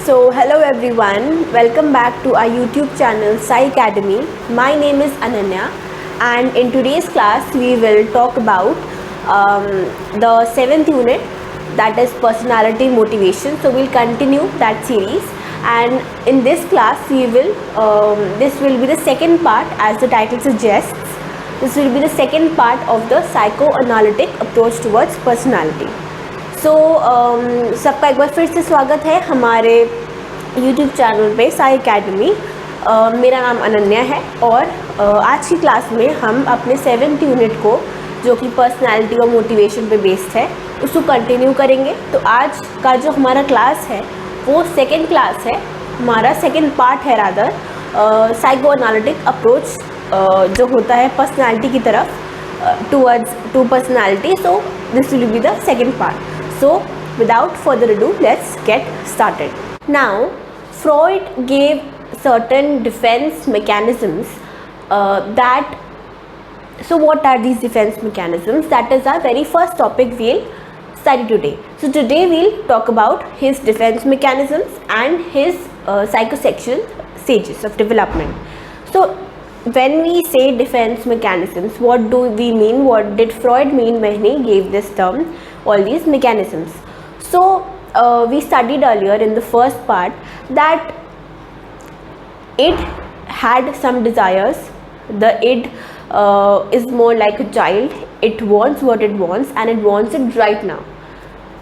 Hello everyone, welcome back to our YouTube channel Sai Academy. My name is Ananya, and in today's class we will talk about the 7th unit, that is personality motivation. So we'll continue that series, and in this class this will be the second part, as the title suggests. This will be the second part of the psychoanalytic approach towards personality. सबका एक बार फिर से स्वागत है हमारे YouTube channel पे Sai academy. मेरा नाम अनन्या है और आज की क्लास में हम अपने 7th यूनिट को, जो कि पर्सनालिटी और मोटिवेशन पे बेस्ड है, उसको कंटिन्यू करेंगे। तो आज का जो हमारा क्लास है वो सेकेंड क्लास है, हमारा सेकेंड पार्ट है रादर, साइकोएनालिटिक अप्रोच जो होता है पर्सनालिटी की तरफ to personality. So this will be the second part. So without further ado, let's get started. Now, Freud gave certain defense mechanisms so what are these defense mechanisms? That is our very first topic we'll study today. So today we'll talk about his defense mechanisms and his psychosexual stages of development. So when we say defense mechanisms, what do we mean? What did Freud mean when he gave this term, all these mechanisms? So we studied earlier in the first part that id had some desires. The id is more like a child. It wants what it wants and it wants it right now,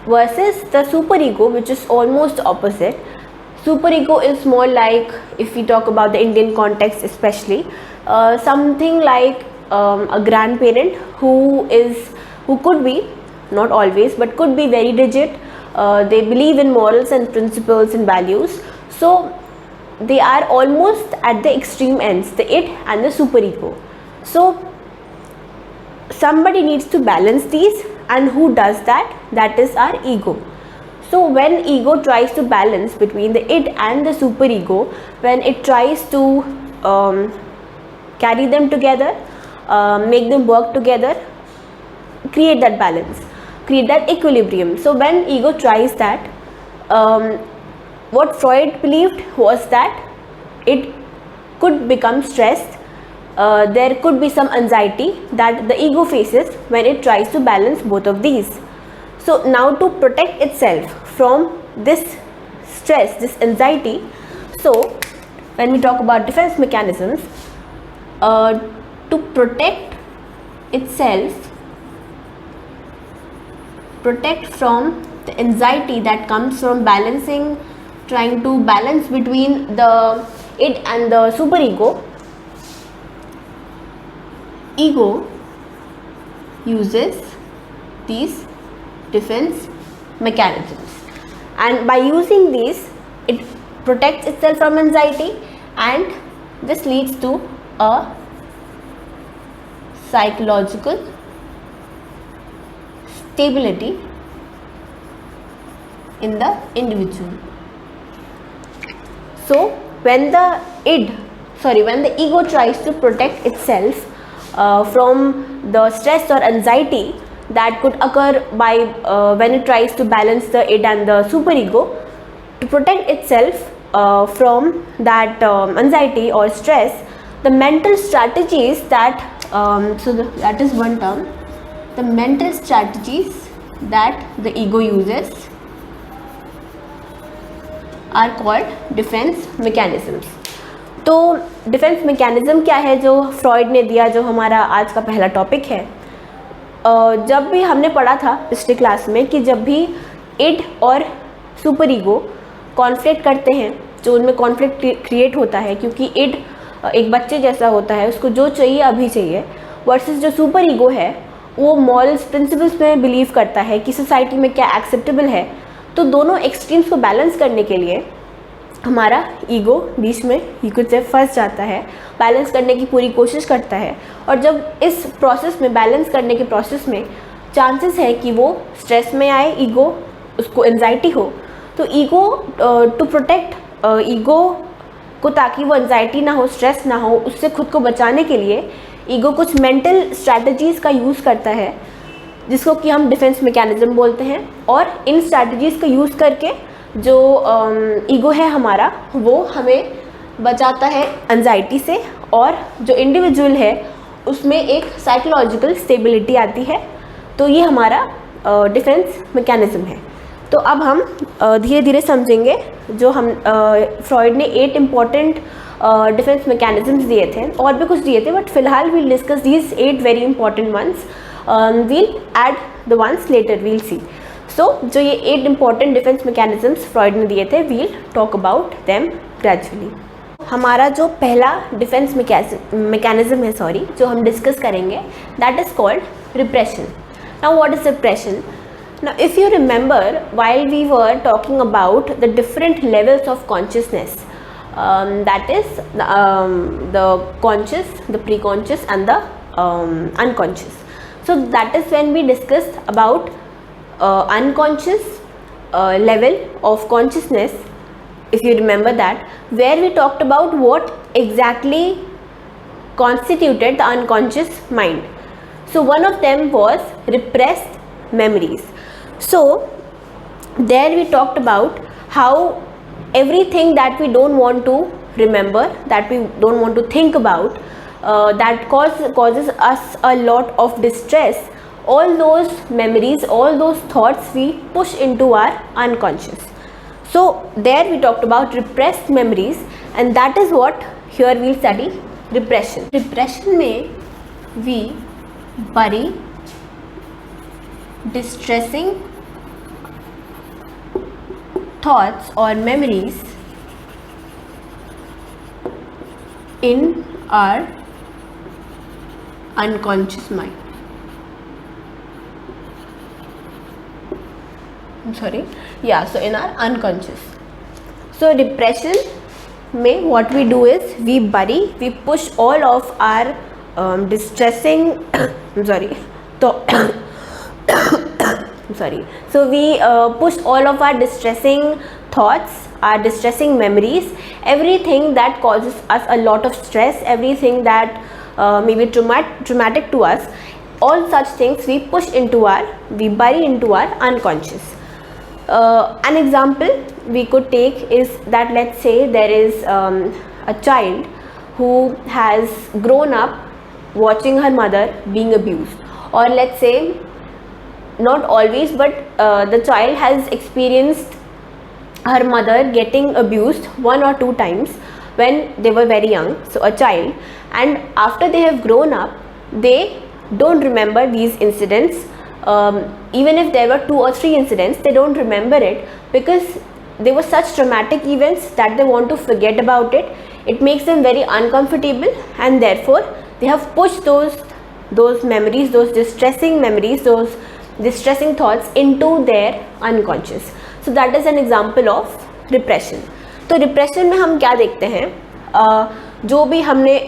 versus the superego, which is almost opposite. Superego is more like, if we talk about the Indian context especially, something like a grandparent who could be, not always, but could be very rigid. They believe in morals and principles and values. So they are almost at the extreme ends, the id and the superego. So somebody needs to balance these, and who does that? That is our ego. So when ego tries to balance between the id and the superego, when it tries to carry them together, make them work together, create that balance, create that equilibrium. So when ego tries that, what Freud believed was that it could become stressed. There could be some anxiety that the ego faces when it tries to balance both of these. So now, to protect itself from this stress, this anxiety, so when we talk about defense mechanisms, to protect itself, protect from the anxiety that comes from trying to balance between the id and the superego, ego uses these defense mechanisms, and by using these it protects itself from anxiety, and this leads to a psychological stability in the individual. So when the ego tries to protect itself from the stress or anxiety that could occur by when it tries to balance the id and the superego, to protect itself from that anxiety or stress, the mental strategies that that is one term, the mental strategies that the ego uses are called defense mechanisms. तो defence mechanism क्या है जो Freud ने दिया, जो हमारा आज का पहला टॉपिक है? जब भी हमने पढ़ा था पिछले क्लास में कि जब भी इड और सुपर ईगो कॉन्फ्लिक्ट करते हैं, जो उनमें कॉन्फ्लिक्ट क्रिएट होता है, क्योंकि इड एक बच्चे जैसा होता है, उसको जो चाहिए अभी चाहिए, वर्सेस जो सुपर ईगो है वो मॉरल्स प्रिंसिपल्स में बिलीव करता है कि सोसाइटी में क्या एक्सेप्टेबल है। तो दोनों एक्सट्रीम्स को बैलेंस करने के लिए हमारा ईगो बीच में कुछ से फंस जाता है, बैलेंस करने की पूरी कोशिश करता है, और जब इस प्रोसेस में, बैलेंस करने के प्रोसेस में चांसेस है कि वो स्ट्रेस में आए, ईगो उसको एंजाइटी हो, तो ईगो टू प्रोटेक्ट ईगो को, ताकि वो एंजाइटी ना हो, स्ट्रेस ना हो, उससे खुद को बचाने के लिए ईगो कुछ मेंटल स्ट्रैटेजीज़ का यूज़ करता है, जिसको कि हम डिफेंस मैकेनिज्म बोलते हैं। और इन स्ट्रैटेजीज़ का यूज़ करके जो ईगो है हमारा वो हमें बचाता है एंजाइटी से, और जो इंडिविजुअल है उसमें एक साइकोलॉजिकल स्टेबिलिटी आती है। तो ये हमारा डिफेंस मैकेनिज्म है। तो अब हम धीरे धीरे समझेंगे जो हम फ्रॉइड ने 8 इम्पॉर्टेंट डिफेंस मैकेनिज्म्स दिए थे, और भी कुछ दिए थे, बट फिलहाल we'll discuss these 8 very important ones, we'll add the ones later, we'll see. So जो ये 8 इम्पॉर्टेंट डिफेंस मैकेनिज्म्स फ्रॉइड ने दिए थे, we'll talk about them gradually. हमारा जो पहला डिफेंस मैकेनिज्म है जो हम डिस्कस करेंगे, that is called repression. Now what is repression? Now, if you remember, while we were talking about the different levels of consciousness, that is the conscious, the preconscious, and the unconscious. So that is when we discussed about unconscious level of consciousness. If you remember that, where we talked about what exactly constituted the unconscious mind. So one of them was repressed memories. So there we talked about how everything that we don't want to remember, that we don't want to think about, that causes us a lot of distress, all those memories, all those thoughts we push into our unconscious. So there we talked about repressed memories, and that is what here we'll study repression. Repression में we bury distressing thoughts or memories in our unconscious mind. So in our unconscious. So repression में what we do is we bury, we push all of our distressing so we push all of our distressing thoughts, our distressing memories, everything that causes us a lot of stress, everything that may be traumatic to us, all such things we bury into our unconscious. An example we could take is that, let's say there is a child who has grown up watching her mother being abused, or let's say not always, but the child has experienced her mother getting abused 1 or 2 times when they were very young, so a child, and after they have grown up they don't remember these incidents. Even if there were 2 or 3 incidents, they don't remember it because they were such traumatic events that they want to forget about it. It makes them very uncomfortable, and therefore they have pushed those memories, those distressing memories, those distressing thoughts into their unconscious. So that is an example of repression. तो repression में हम क्या देखते हैं, जो भी हमने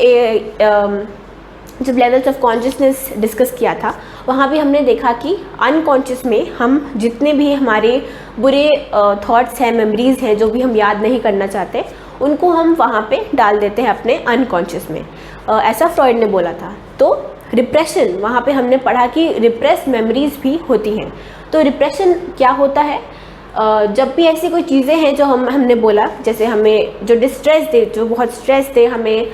जब लेवल्स ऑफ कॉन्शियसनेस डिस्कस किया था वहाँ भी हमने देखा कि अनकॉन्शियस में हम जितने भी हमारे बुरे थॉट्स हैं, मेमोरीज़ हैं, जो भी हम याद नहीं करना चाहते, उनको हम वहाँ पे डाल देते हैं अपने अनकॉन्शियस में, ऐसा फ्रॉइड ने बोला था। तो रिप्रेशन, वहाँ पे हमने पढ़ा कि रिप्रेस मेमोरीज़ भी होती हैं। तो रिप्रेशन क्या होता है, जब भी ऐसी कोई चीज़ें हैं जो हमने बोला, जैसे हमें जो डिस्ट्रेस दे, जो बहुत स्ट्रेस दे, हमें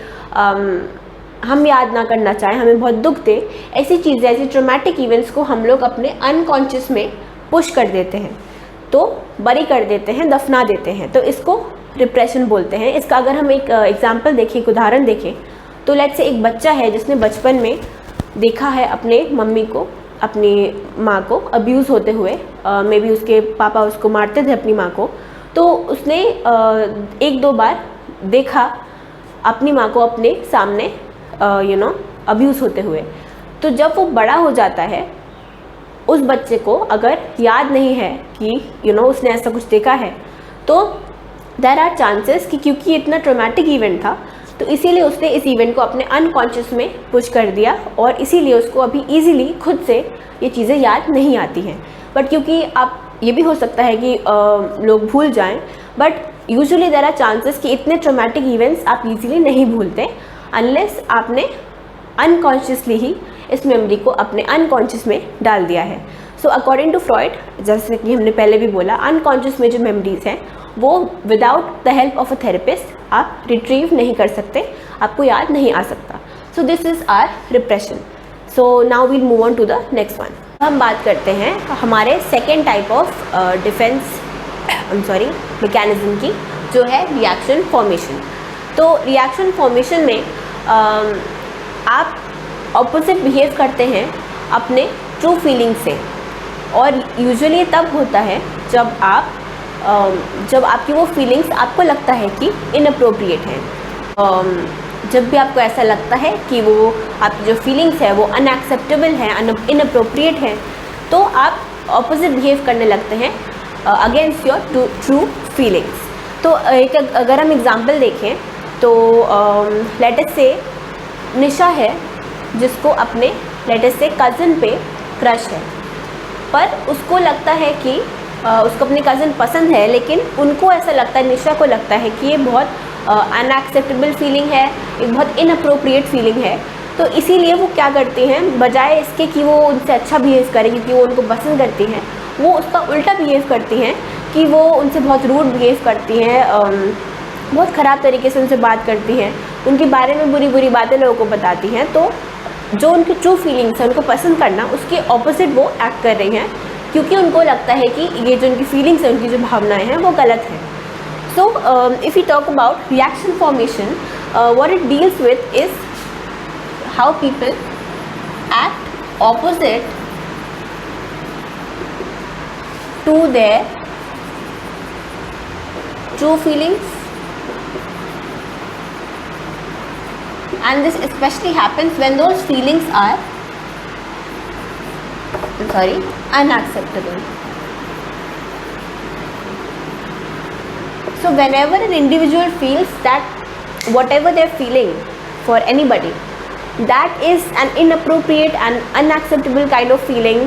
हम याद ना करना चाहें, हमें बहुत दुख दे, ऐसी चीज़ें, ऐसी ट्रॉमेटिक इवेंट्स को हम लोग अपने अनकॉन्शियस में पुश कर देते हैं, तो बरी कर देते हैं, दफना देते हैं, तो इसको रिप्रेशन बोलते हैं। इसका अगर हम एक एग्जांपल देखें, एक उदाहरण देखें, तो लेट्स से एक बच्चा है जिसने बचपन में देखा है अपने मम्मी को, अपनी माँ को अब्यूज़ होते हुए, मे बी उसके पापा उसको मारते थे अपनी माँ को, तो उसने 1-2 बार देखा अपनी माँ को अपने सामने अब्यूज़ होते हुए। तो जब वो बड़ा हो जाता है, उस बच्चे को अगर याद नहीं है कि उसने ऐसा कुछ देखा है, तो देयर आर चांसेस कि क्योंकि इतना ट्रॉमेटिक इवेंट था, तो इसीलिए उसने इस इवेंट को अपने अनकॉन्शियस में पुश कर दिया, और इसीलिए उसको अभी ईजिली खुद से ये चीज़ें याद नहीं आती हैं। बट क्योंकि आप, ये भी हो सकता है कि लोग भूल जाएं, but usually there are chances कि इतने ट्रॉमेटिक इवेंट्स आप ईजिली नहीं भूलते अनलेस आपने अनकॉन्शियसली ही इस मेमोरी को अपने अनकॉन्शियस में डाल दिया है। सो अकॉर्डिंग टू फ्रॉइड, जैसे कि हमने पहले भी बोला, अनकॉन्शियस में जो मेमोरीज हैं वो without the help of a therapist आप रिट्रीव नहीं कर सकते, आपको याद नहीं आ सकता. So this is our repression. So now we'll move on to the next one. हम बात करते हैं हमारे second type of defence mechanism की, जो है रिएक्शन फॉर्मेशन. तो रिएक्शन फॉर्मेशन में आप ऑपोजिट बिहेव करते हैं अपने ट्रू फीलिंग से, और यूजुअली तब होता है जब आपकी वो फीलिंग्स आपको लगता है कि इनअप्रोप्रिएट हैं. जब भी आपको ऐसा लगता है कि वो आपकी जो फीलिंग्स है वो अनएक्सेप्टेबल हैं, इनअप्रोप्रिएट हैं, तो आप ऑपोजिट बिहेव करने लगते हैं अगेंस्ट योर ट्रू फीलिंग्स. तो अगर हम एग्जांपल देखें तो लेट अस से निशा है जिसको अपने लेट अस से कज़न पे क्रश है, पर उसको लगता है कि उसको अपनी कज़न पसंद है, लेकिन उनको ऐसा लगता है, निशा को लगता है कि ये बहुत अनएक्सेप्टेबल फीलिंग है, एक बहुत इनअप्रोप्रिएट फीलिंग है. तो इसीलिए वो क्या करती हैं, बजाय इसके कि वो उनसे अच्छा बिहेव करें क्योंकि वो उनको पसंद करती हैं, वो उसका उल्टा बिहेव करती हैं कि वो उनसे बहुत रूड बिहेव करती हैं, बहुत ख़राब तरीके से उनसे बात करती हैं, उनके बारे में बुरी बुरी बातें लोगों को बताती हैं. तो जो उनकी ट्रू फीलिंग्स है, उनको पसंद करना, उसके ऑपोजिट वो एक्ट कर रही हैं, क्योंकि उनको लगता है कि ये जो उनकी फीलिंग्स हैं, उनकी जो भावनाएं हैं वो गलत हैं. So if you talk about reaction formation, what it deals with is how people act opposite to their true feelings. And this especially happens when those feelings are unacceptable. So whenever an individual feels that whatever they're feeling for anybody, that is an inappropriate and unacceptable kind of feeling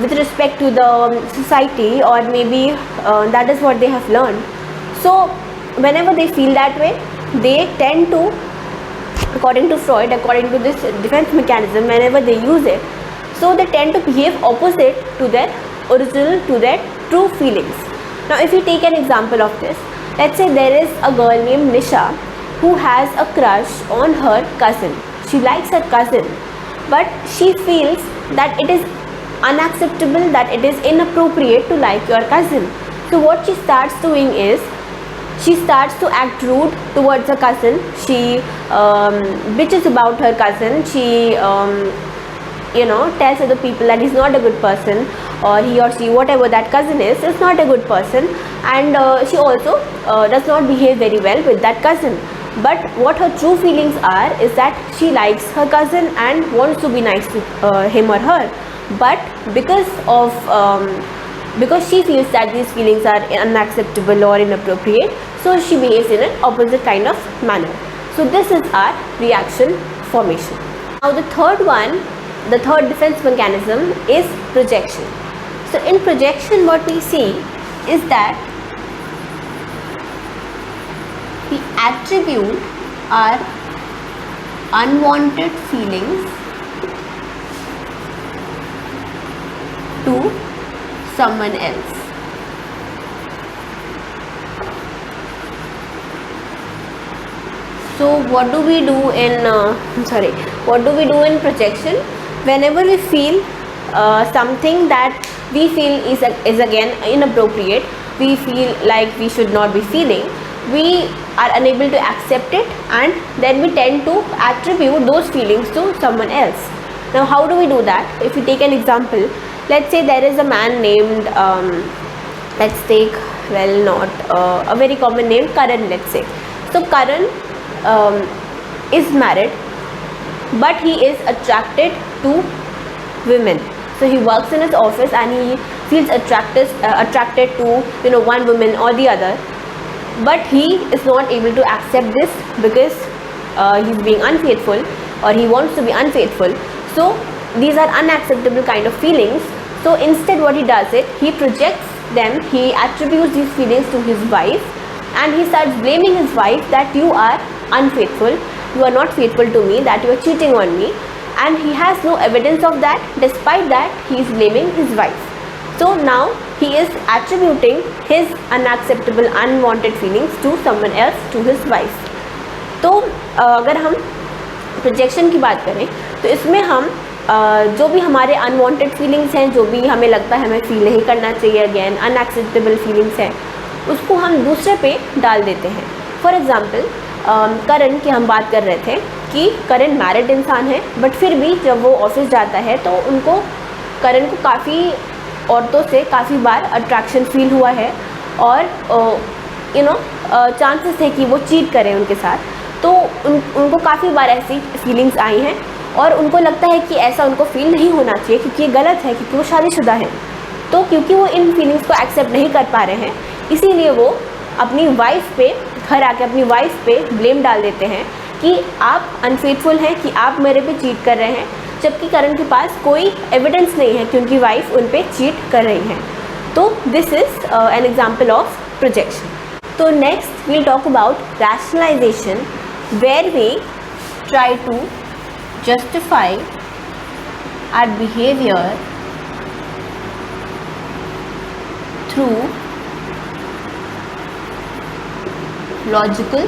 with respect to the society, or maybe that is what they have learned. So whenever they feel that way, they tend to, according to Freud, according to this defense mechanism, whenever they use it, so they tend to behave opposite to their original, to their true feelings. Now if you take an example of this, let's say there is a girl named Nisha who has a crush on her cousin. She likes her cousin, but she feels that it is unacceptable, that it is inappropriate to like your cousin. So what she starts doing is, she starts to act rude towards her cousin. She bitches about her cousin. She tells other people that he's not a good person, or he or she, whatever that cousin is not a good person, and she also does not behave very well with that cousin. But what her true feelings are is that she likes her cousin and wants to be nice to him or her, but because she feels that these feelings are unacceptable or inappropriate, so she behaves in an opposite kind of manner. So this is our reaction formation. Now the third defense mechanism is projection. So in projection, what we see is that we attribute our unwanted feelings to someone else. So what do we do in projection? Whenever we feel something that we feel is again inappropriate, we feel like we should not be feeling, we are unable to accept it, and then we tend to attribute those feelings to someone else. Now how do we do that? If we take an example, let's say there is a man named let's take a very common name, Karan, let's say. So Karan is married, but he is attracted to women. So he works in his office and he feels attracted to one woman or the other, but he is not able to accept this because he's being unfaithful, or he wants to be unfaithful. So these are unacceptable kind of feelings. So instead what he does is he projects them, he attributes these feelings to his wife, and he starts blaming his wife that you are unfaithful, you are not faithful to me, that you are cheating on me, and he has no evidence of that. Despite that, he is blaming his wife. So now he is attributing his unacceptable, unwanted feelings to someone else, to his wife. तो अगर हम projection की बात करें तो इसमें हम जो भी हमारे अनवांटेड फीलिंग्स हैं, जो भी हमें लगता है हमें फील नहीं करना चाहिए, अगेन अनएक्सेप्टेबल फीलिंग्स हैं, उसको हम दूसरे पे डाल देते हैं. फॉर एग्ज़ाम्पल करण की हम बात कर रहे थे कि करण मैरिड इंसान है, बट फिर भी जब वो ऑफिस जाता है तो उनको करण को काफ़ी औरतों से काफ़ी बार अट्रैक्शन फील हुआ है और चांसेस है कि वो चीट करें उनके साथ. तो उनको काफ़ी बार ऐसी फीलिंग्स आई हैं और उनको लगता है कि ऐसा उनको फील नहीं होना चाहिए क्योंकि ये गलत है, क्योंकि वो शादीशुदा है. तो क्योंकि वो इन फीलिंग्स को एक्सेप्ट नहीं कर पा रहे हैं, इसीलिए वो अपनी वाइफ पे, घर आके अपनी वाइफ पे ब्लेम डाल देते हैं कि आप अनफेथफुल हैं, कि आप मेरे पे चीट कर रहे हैं, जबकि करण के पास कोई एविडेंस नहीं है कि उनकी वाइफ उन पे चीट कर रही हैं. तो this is an example of projection. तो next we'll talk about rationalisation, where we try to justify our behaviour through logical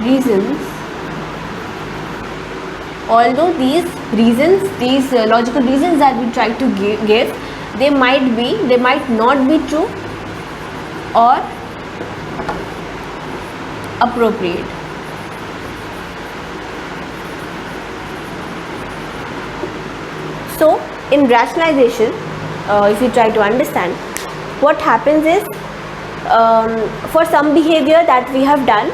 reasons. Although these reasons, these logical reasons that we try to give, they might not be true or appropriate. So in rationalization, if you try to understand, what happens is, for some behavior that we have done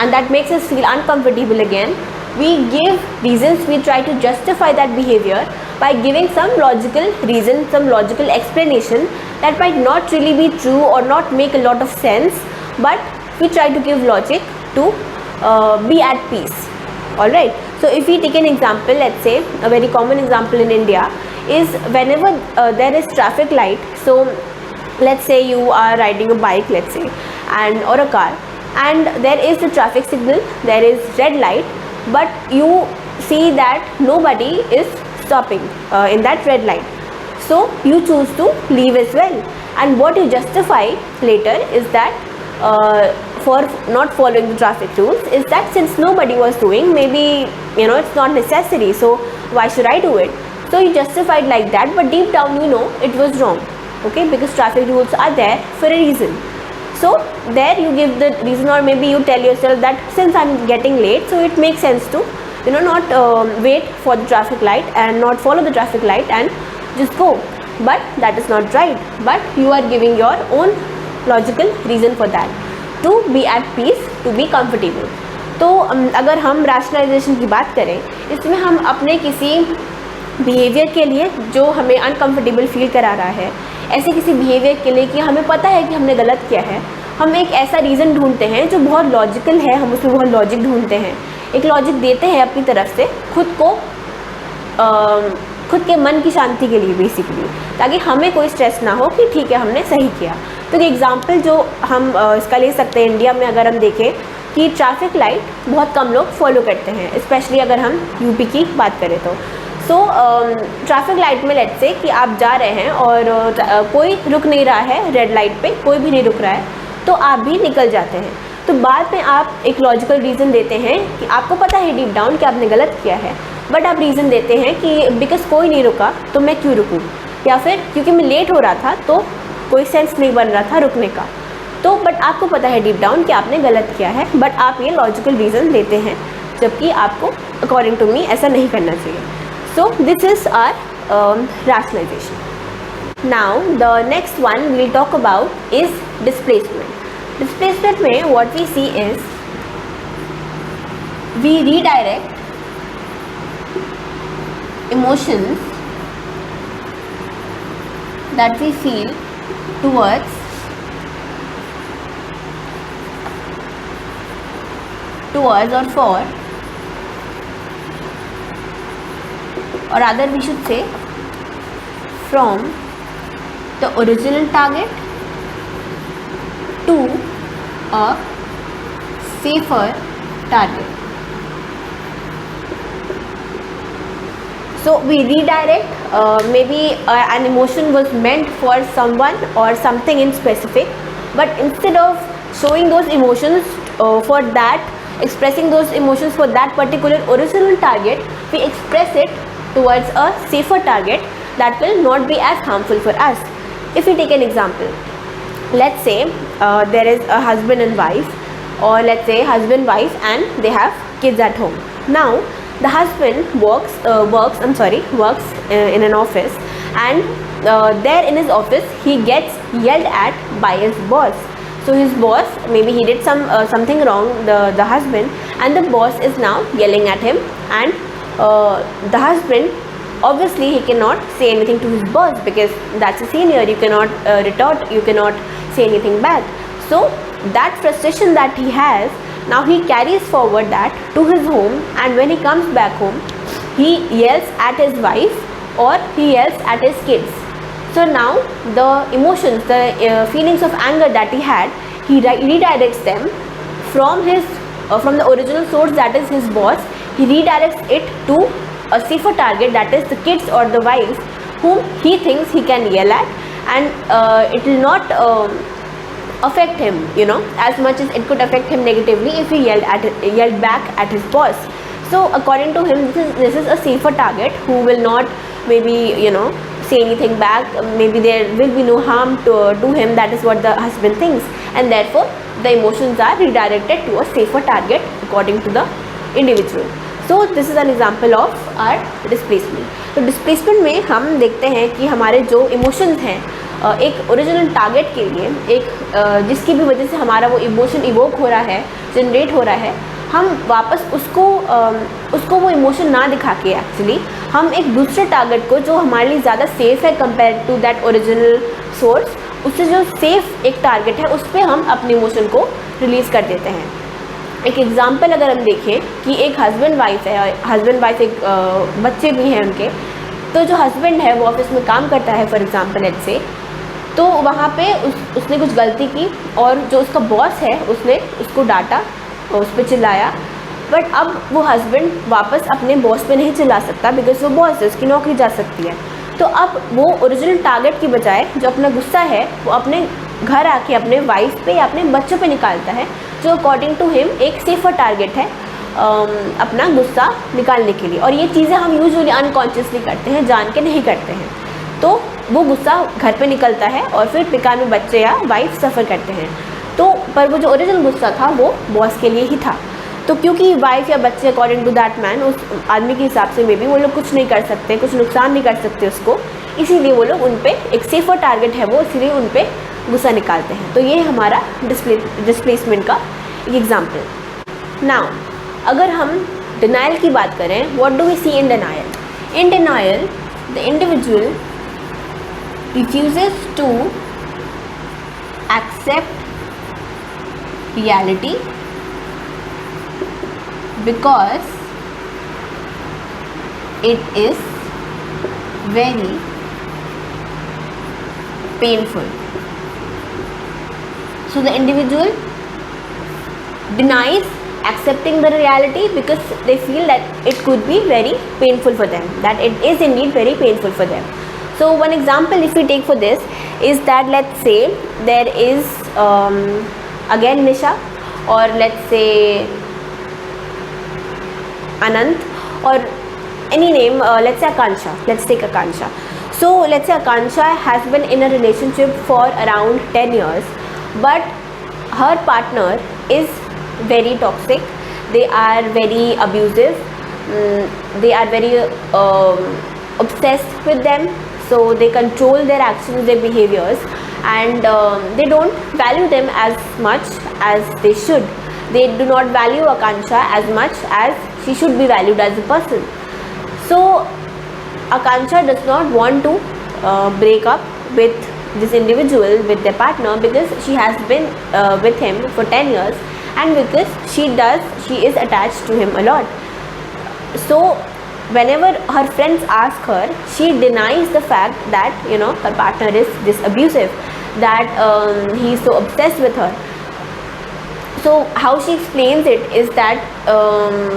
and that makes us feel uncomfortable again, we give reasons, we try to justify that behavior by giving some logical reason, some logical explanation that might not really be true or not make a lot of sense, but we try to give logic to be at peace. Alright, so if we take an example, let's say a very common example in India is whenever there is traffic light. So let's say you are riding a bike, let's say, and or a car, and there is a traffic signal, there is red light, but you see that nobody is stopping in that red light, so you choose to leave as well. And what you justify later is that for not following the traffic rules is that since nobody was doing, maybe it's not necessary, so why should I do it? So you justified like that, but deep down you know it was wrong. Okay, because traffic rules are there for a reason. So there you give the reason, or maybe you tell yourself that since I'm getting late, so it makes sense to not wait for the traffic light and not follow the traffic light and just go. But that is not right, but you are giving your own logical reason for that, to be at peace, to be comfortable. तो अगर हम rationalization की बात करें, इसमें हम अपने किसी बिहेवियर के लिए जो हमें अनकम्फर्टेबल फील करा रहा है, ऐसे किसी बिहेवियर के लिए कि हमें पता है कि हमने गलत किया है, हम एक ऐसा रीज़न ढूंढते हैं जो बहुत लॉजिकल है, हम उसमें बहुत लॉजिक ढूंढते हैं, एक लॉजिक देते हैं अपनी तरफ से खुद के मन की शांति के लिए बेसिकली, ताकि हमें कोई स्ट्रेस ना हो कि ठीक है हमने सही किया. तो एग्जांपल जो हम इसका ले सकते हैं, इंडिया में अगर हम देखें कि ट्रैफिक लाइट बहुत कम लोग फॉलो करते हैं, स्पेशली अगर हम यूपी की बात करें तो. सो ट्रैफिक लाइट में लेट्स से कि आप जा रहे हैं और कोई रुक नहीं रहा है, रेड लाइट पे कोई भी नहीं रुक रहा है, तो आप भी निकल जाते हैं. तो बाद में आप एक लॉजिकल रीज़न देते हैं कि आपको पता है डीप डाउन कि आपने गलत किया है, बट आप रीज़न देते हैं कि बिकॉज कोई नहीं रुका तो मैं क्यों रुकूँ, या फिर क्योंकि मैं लेट हो रहा था तो कोई सेंस नहीं बन रहा था रुकने का. तो बट आपको पता है डीप डाउन कि आपने गलत किया है, बट आप ये लॉजिकल रीज़न देते हैं, जबकि आपको अकॉर्डिंग टू मी ऐसा नहीं करना चाहिए. So this is our rationalization. Now the next one we'll talk about is displacement. Displacement में what we see is we redirect emotions that we feel towards or for, or rather we should say from the original target to a safer target. So we redirect, maybe an emotion was meant for someone or something in specific, but instead of showing those emotions for that, expressing those emotions for that particular original target, we express it towards a safer target that will not be as harmful for us. If we take an example, let's say there is a husband and wife, or let's say husband, wife, and they have kids at home. Now the husband works in an office, and there in his office he gets yelled at by his boss. So his boss, maybe he did something wrong, the husband, and the boss is now yelling at him, and the husband, obviously he cannot say anything to his boss because that's a senior, you cannot retort, you cannot say anything back. So that frustration that he has, now he carries forward that to his home, and when he comes back home he yells at his wife or he yells at his kids. So now the emotions, the feelings of anger that he had, he redirects them from the original source, that is his boss. He redirects it to a safer target, that is the kids or the wife, whom he thinks he can yell at, and it will not affect him, as much as it could affect him negatively if he yelled back at his boss. So according to him, this is a safer target who will not maybe say anything back, maybe there will be no harm to him. That is what the husband thinks, and therefore the emotions are redirected to a safer target according to the individual. So this is an example of our displacement. तो displacement में हम देखते हैं कि हमारे जो emotions हैं एक ओरिजिनल टारगेट के लिए, एक जिसकी भी वजह से हमारा वो इमोशन इवोक हो रहा है, जनरेट हो रहा है, हम वापस उसको वो इमोशन ना दिखा के एक्चुअली हम एक दूसरे टारगेट को जो हमारे लिए ज़्यादा सेफ़ है compare to that original source, उससे जो सेफ़ एक टारगेट है उस पर हम अपने इमोशन को रिलीज़ कर देते हैं. एक एग्जांपल अगर हम देखें कि एक हस्बैंड वाइफ है, हस्बैंड वाइफ एक बच्चे भी हैं उनके, तो जो हस्बैंड है वो ऑफिस में काम करता है फॉर एग्जांपल लेट्स से, तो वहाँ पे उसने कुछ गलती की और जो उसका बॉस है उसने उसको डांटा और उस पर चिल्लाया. बट अब वो हस्बैंड वापस अपने बॉस पे नहीं चिल्ला सकता बिकॉज वो बॉस है, उसकी नौकरी जा सकती है. तो अब वो ओरिजिनल टारगेट की बजाय जो अपना गुस्सा है वो अपने घर आके अपने वाइफ पे या अपने बच्चों पे निकालता है, जो अकॉर्डिंग टू हिम एक सेफर टारगेट है अपना गुस्सा निकालने के लिए. और ये चीज़ें हम यूजुअली अनकॉन्शियसली करते हैं, जान के नहीं करते हैं. तो वो गुस्सा घर पे निकलता है और फिर बेकार में बच्चे या वाइफ सफ़र करते हैं. तो पर वो जो ओरिजिनल गुस्सा था वो बॉस के लिए ही था. तो क्योंकि वाइफ या बच्चे अकॉर्डिंग टू दैट मैन उस आदमी के हिसाब से मे बी वो लोग कुछ नहीं कर सकते, कुछ नुकसान नहीं कर सकते उसको, इसीलिए वो लोग उन पर एक सेफर टारगेट है वो, इसीलिए उन पर गुस्सा निकालते हैं. तो ये हमारा डिस्प्लेसमेंट का एक एग्जाम्पल. नाउ अगर हम डिनाइल की बात करें, what do we see in denial? In denial the individual refuses to accept reality because it is very painful. So the individual denies accepting the reality because they feel that it could be very painful for them, that it is indeed very painful for them. So one example if we take for this is that let's say there is again Nisha, or let's say Anant, or any name, let's say Akansha, let's take Akansha. So let's say Akansha has been in a relationship for around 10 years, but her partner is very toxic, they are very abusive, they are very obsessed with them. So they control their actions, their behaviors, and they don't value them as much as they should. They do not value Akansha as much as she should be valued as a person. So Akansha does not want to break up with this individual, with their partner, because she has been with him for 10 years and because she is attached to him a lot. So whenever her friends ask her, she denies the fact that her partner is this abusive, that he is so obsessed with her. So how she explains it is that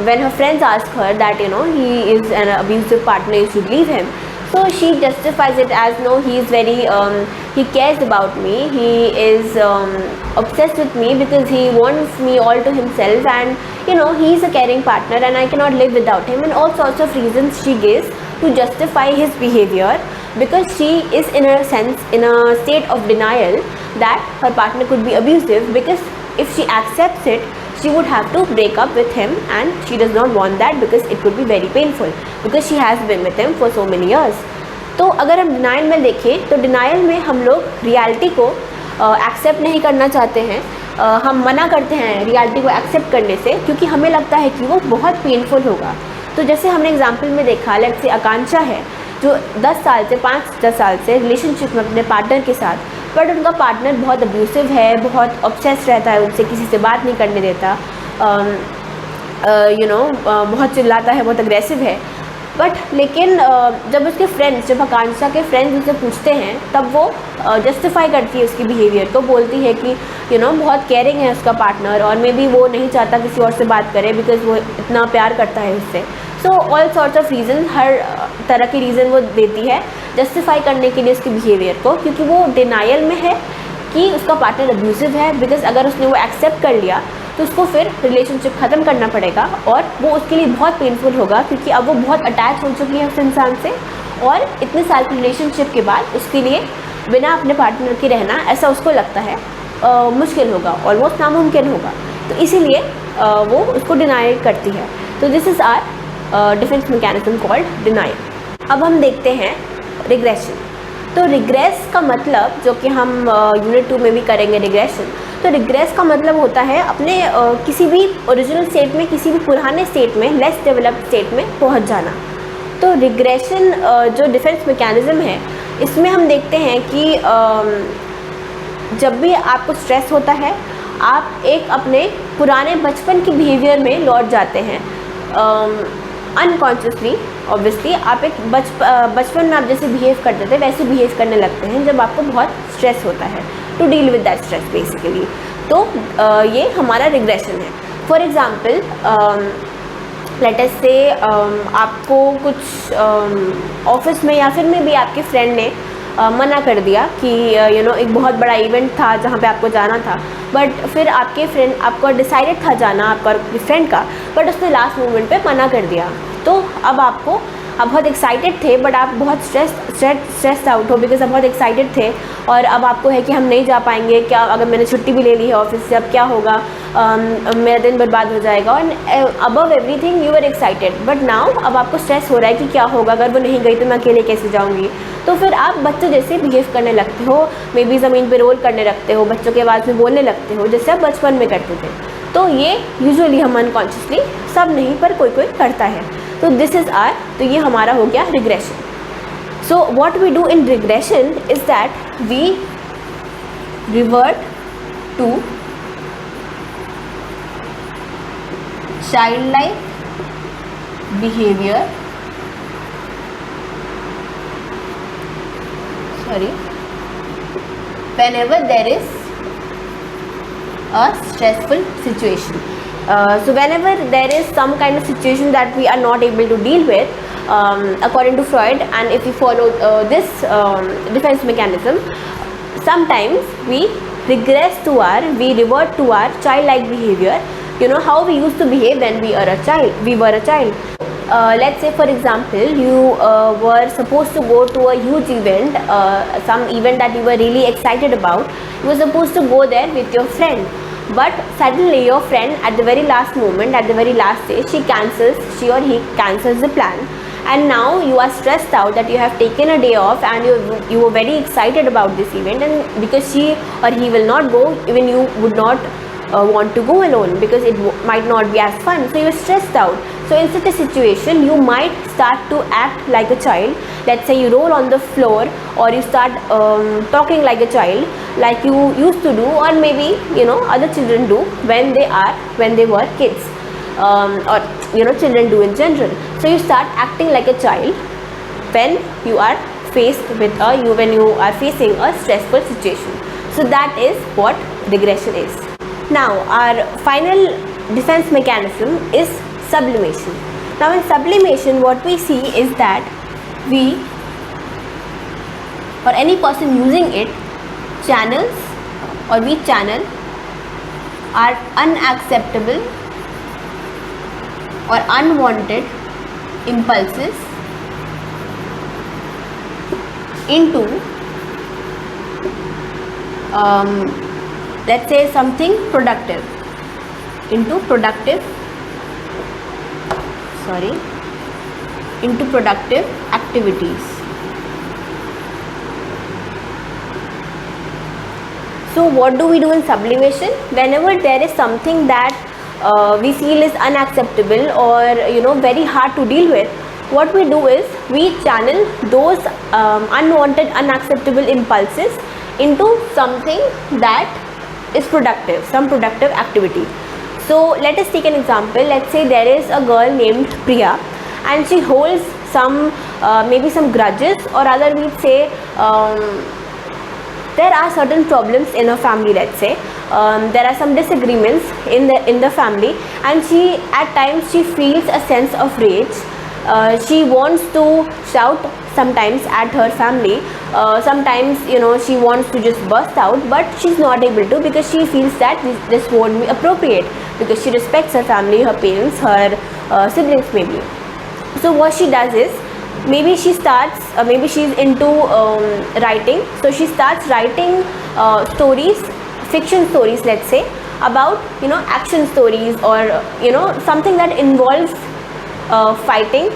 when her friends ask her that he is an abusive partner, you should leave him. So she justifies it as, no, he is very he cares about me, he is obsessed with me because he wants me all to himself, and he is a caring partner and I cannot live without him, and all sorts of reasons she gives to justify his behavior, because she is in a state of denial that her partner could be abusive, because if she accepts it, she would have to break up with him, and she does not want that because it could be very painful, because she has been with him for so many years. तो अगर हम denial में देखें तो denial में हम लोग reality को एक्सेप्ट नहीं करना चाहते हैं, हम मना करते हैं रियलिटी को एक्सेप्ट करने से, क्योंकि हमें लगता है कि वो बहुत पेनफुल होगा. तो जैसे हमने एग्जाम्पल में देखा, लेट्स से आकांक्षा है जो 5-10 साल से रिलेशनशिप में अपने पार्टनर के साथ, बट उनका पार्टनर बहुत अब्यूसिव है, बहुत ऑब्सेस्ड रहता है उनसे, किसी से बात नहीं करने देता, बहुत चिल्लाता है, बहुत अग्रेसिव है. बट लेकिन जब उसके फ्रेंड्स, जब आकांक्षा के फ्रेंड्स उससे पूछते हैं, तब वो जस्टिफाई करती है उसकी बिहेवियर को, बोलती है कि बहुत केयरिंग है उसका पार्टनर, और मे बी वो नहीं चाहता किसी और से बात करे बिकॉज वो इतना प्यार करता है उससे. So all sorts of reason, हर तरह की रीज़न वो देती है जस्टिफाई करने के लिए उसकी बिहेवियर को, क्योंकि वो डिनाइल में है कि उसका पार्टनर अब्यूसिव है. बिकॉज अगर उसने वो एक्सेप्ट कर लिया तो उसको फिर रिलेशनशिप ख़त्म करना पड़ेगा, और वो उसके लिए बहुत पेनफुल होगा, क्योंकि अब वो बहुत अटैच हो चुकी है उस इंसान से, और इतने साल की रिलेशनशिप के बाद उसके लिए बिना अपने पार्टनर के रहना, ऐसा उसको लगता है, मुश्किल होगा, ऑलमोस्ट नामुमकिन होगा. तो इसीलिए वो उसको डिनाई करती है. तो this is our defence mechanism called denial. अब हम देखते हैं रिग्रेशन. तो रिग्रेस का मतलब, जो कि हम यूनिट 2 में भी करेंगे रिग्रेशन, तो रिग्रेस का मतलब होता है अपने किसी भी ओरिजिनल स्टेट में, किसी भी पुराने स्टेट में, लेस डेवलप्ड स्टेट में पहुंच जाना. तो रिग्रेशन जो डिफेंस मैकेनिज्म है, इसमें हम देखते हैं कि जब भी आपको स्ट्रेस होता है, आप एक अपने पुराने बचपन की बिहेवियर में लौट जाते हैं. अनकॉन्शियसली ऑब्वियसली आप एक बचपन में आप जैसे बिहेव करते थे वैसे बिहेव करने लगते हैं जब आपको बहुत स्ट्रेस होता है, to deal with that stress basically. तो ये हमारा रिग्रेशन है. फॉर एग्ज़ाम्पल लेट अस से आपको कुछ ऑफिस में या फिर में भी आपके फ्रेंड ने मना कर दिया कि एक बहुत बड़ा इवेंट था जहाँ पे आपको जाना था, बट फिर आपके फ्रेंड, आपका डिसाइडेड था जाना आपका फ्रेंड का, बट उसने लास्ट मोमेंट पे मना कर दिया. तो अब आप बहुत एक्साइटेड थे, बट आप बहुत स्ट्रेस आउट हो, बिकॉज आप बहुत एक्साइटेड थे, और अब आपको है कि हम नहीं जा पाएंगे, क्या अगर मैंने छुट्टी भी ले ली है ऑफिस से, अब क्या होगा, मेरा दिन बर्बाद हो जाएगा. और above everything you are excited, but now अब आपको स्ट्रेस हो रहा है कि क्या होगा, अगर वो नहीं गई तो मैं अकेले कैसे जाऊँगी. तो फिर आप बच्चों जैसे बिहेव करने लगते हो, मे बी ज़मीन पे रोल करने लगते हो, बच्चों के आवाज़ में बोलने लगते हो, जैसे आप बचपन में करते थे. तो ये यूजुअली हम अनकॉन्शियसली, सब नहीं पर कोई कोई करता है. तो दिस इज़ आर, तो ये हमारा हो गया regression. So what we do in regression is that we revert to child like behaviour, whenever there is a stressful situation. So whenever there is some kind of situation that we are not able to deal with, according to Freud, and if we follow this defense mechanism, sometimes we revert to our childlike behavior. How we used to behave when we were a child. Let's say for example you were supposed to go to a huge event, some event that you were really excited about. You were supposed to go there with your friend, but suddenly your friend at the very last moment, at the very last day, she or he cancels the plan, and now you are stressed out that you have taken a day off and you were very excited about this event, and because she or he will not go, even you would not want to go alone because it might not be as fun, so you are stressed out. So in such a situation you might start to act like a child. Let's say you roll on the floor, or you start talking like a child, like you used to do, or maybe other children do when they were kids, or children do in general. So you start acting like a child when you are facing a stressful situation. So that is what regression is. Now our final defense mechanism is sublimation. Now in sublimation what we see is that we or any person using it channels or we channel our unacceptable or unwanted impulses into let's say something productive, into productive activities. So what do we do in sublimation? Whenever there is something that we feel is unacceptable or very hard to deal with, what we do is we channel those unwanted, unacceptable impulses into something that is productive, some productive activity. So let us take an example. Let's say there is a girl named Priya and she holds some maybe some grudges, or rather we'd say there are certain problems in her family. Let's say there are some disagreements in the family, and she at times she feels a sense of rage. She wants to shout sometimes at her family. Sometimes she wants to just burst out, but she's not able to because she feels that this won't be appropriate, because she respects her family, her parents, her siblings maybe. So what she does is, maybe she starts maybe she's into writing, so she starts writing stories, fiction stories, let's say, about action stories, or something that involves fighting,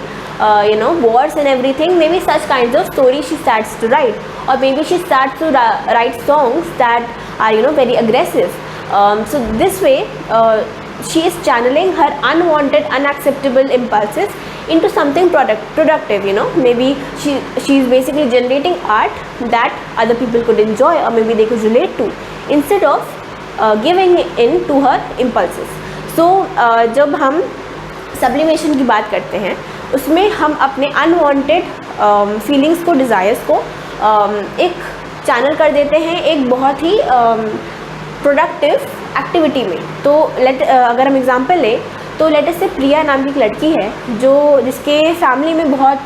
wars and everything. Maybe such kinds of stories she starts to write, or maybe she starts to write songs that are very aggressive. So this way she is channeling her unwanted, unacceptable impulses into something productive. Maybe she's basically generating art that other people could enjoy, or maybe they could relate to, instead of giving in to her impulses. So जब हम sublimation की बात करते हैं, उसमें हम अपने unwanted feelings को, डिज़ायर्स को एक चैनल कर देते हैं एक बहुत ही प्रोडक्टिव एक्टिविटी में. तो अगर हम एग्जांपल लें, तो लेट अस से प्रिया नाम की एक लड़की है जिसके फैमिली में बहुत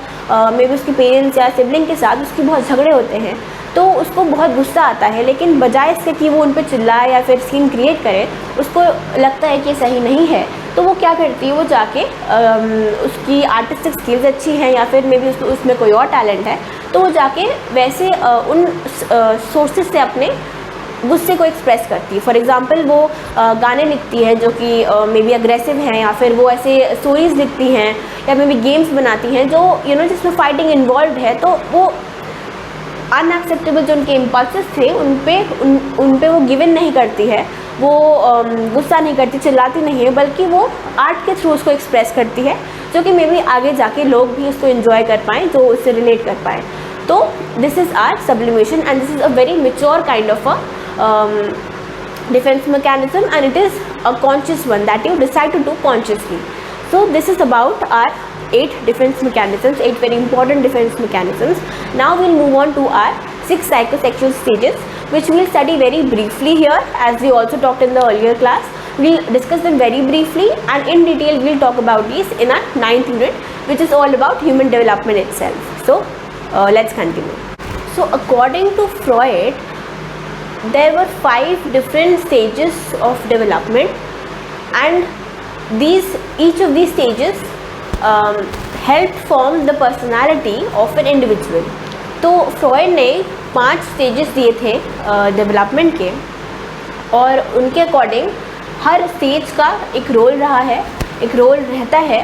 मे बी उसके पेरेंट्स या सिबलिंग के साथ उसकी बहुत झगड़े होते हैं. तो उसको बहुत गुस्सा आता है, लेकिन बजाय इसके कि वो उन पर चिल्लाए या फिर सीन क्रिएट करे, उसको लगता है कि सही नहीं है. तो वो क्या करती है, वो जाके उसकी आर्टिस्टिक स्किल्स अच्छी हैं या फिर मे बी उसमें कोई और टैलेंट है, तो वो जाके वैसे उन सोर्सेज से अपने गुस्से को एक्सप्रेस करती है. फॉर एग्जांपल वो गाने लिखती है जो कि मे बी अग्रेसिव हैं, या फिर वो ऐसे स्टोरीज़ लिखती हैं, या मे बी गेम्स बनाती हैं जो जिसमें फाइटिंग इन्वॉल्व है. तो वो अनएक्सेप्टेबल जो उनके इम्पल्सेस थे उन पे वो गिवन नहीं करती है, वो गुस्सा नहीं करती, चिल्लाती नहीं है, बल्कि वो आर्ट के थ्रू उसको एक्सप्रेस करती है, जो कि मे बी आगे जाके लोग भी उसको एंजॉय कर पाएँ, जो उससे रिलेट कर पाएँ. तो this is art sublimation, and this is a very mature kind of a defense mechanism, and it is a conscious one that you decide to do consciously. So this is about our 8 defense mechanisms, 8 very important defense mechanisms. Now we'll move on to our 6 psychosexual stages, which we'll study very briefly here, as we also talked in the earlier class. We'll discuss them very briefly, and in detail we'll talk about these in our 9th unit, which is all about human development itself. So let's continue. So according to Freud, there were 5 different stages of development, and each of these stages helped form the personality of an individual. तो Freud ने 5 stages दिए थे development के, और उनके according हर stage का एक role रहा है, एक रोल रहता है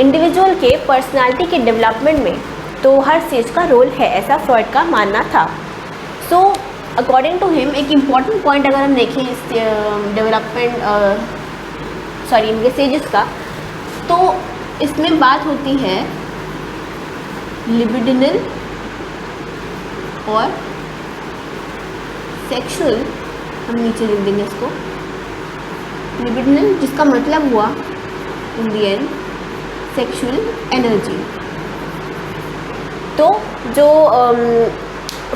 इंडिविजुअल के पर्सनालिटी के डेवलपमेंट में. तो हर स्टेज का रोल है, ऐसा फ्रॉयड का मानना था. सो अकॉर्डिंग टू हिम एक इम्पॉर्टेंट पॉइंट अगर हम देखें इस डेवलपमेंट इनके स्टेजेस का, तो इसमें बात होती है लिबिडिनल और सेक्सुअल. हम नीचे लिख देंगे इसको, लिबिडिनल जिसका मतलब हुआ in the end sexual energy. तो जो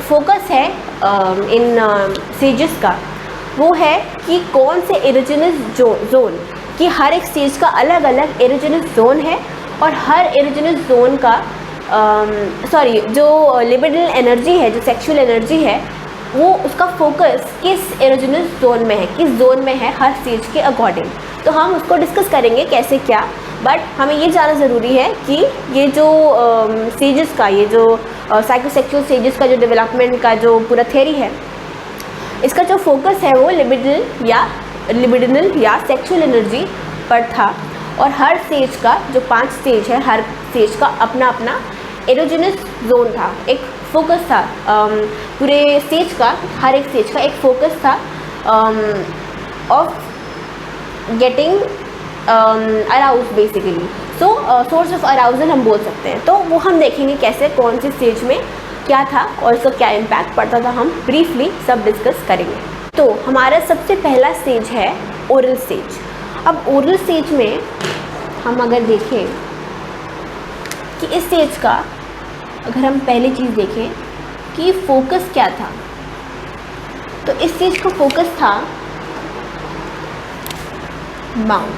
फोकस है इन स्टेजेस का, वो है कि कौन से एरोजेनस जोन, कि हर एक स्टेज का अलग अलग एरोजेनस जोन है और हर एरोजेनस जोन का जो लिबिडल एनर्जी है, जो सेक्सुअल एनर्जी है, वो उसका फोकस किस एरोजेनस जोन में है, किस जोन में है हर स्टेज के अकॉर्डिंग। तो हम उसको डिस्कस करेंगे कैसे क्या, बट हमें ये जानना ज़रूरी है कि ये जो स्टेजेस का, ये जो साइकोसेक्सुअल स्टेजेस का जो डेवलपमेंट का जो पूरा थ्योरी है, इसका जो फोकस है वो लिबिडिनल या सेक्सुअल एनर्जी पर था। और हर स्टेज का जो 5 स्टेज है, हर स्टेज का अपना अपना एरोजेनस जोन था, एक फोकस था। पूरे स्टेज का, हर एक स्टेज का एक फोकस था of getting arouse basically. So source of arousal हम बोल सकते हैं। तो वो हम देखेंगे कैसे, कौन सी स्टेज में क्या था और इसका क्या इम्पैक्ट पड़ता था, हम ब्रीफली सब डिस्कस करेंगे। तो हमारा सबसे पहला स्टेज है ओरल स्टेज। अब ओरल स्टेज में हम अगर देखें कि इस स्टेज का, अगर हम पहली चीज़ देखें कि फोकस क्या था, तो इस स्टेज का फोकस था माउथ,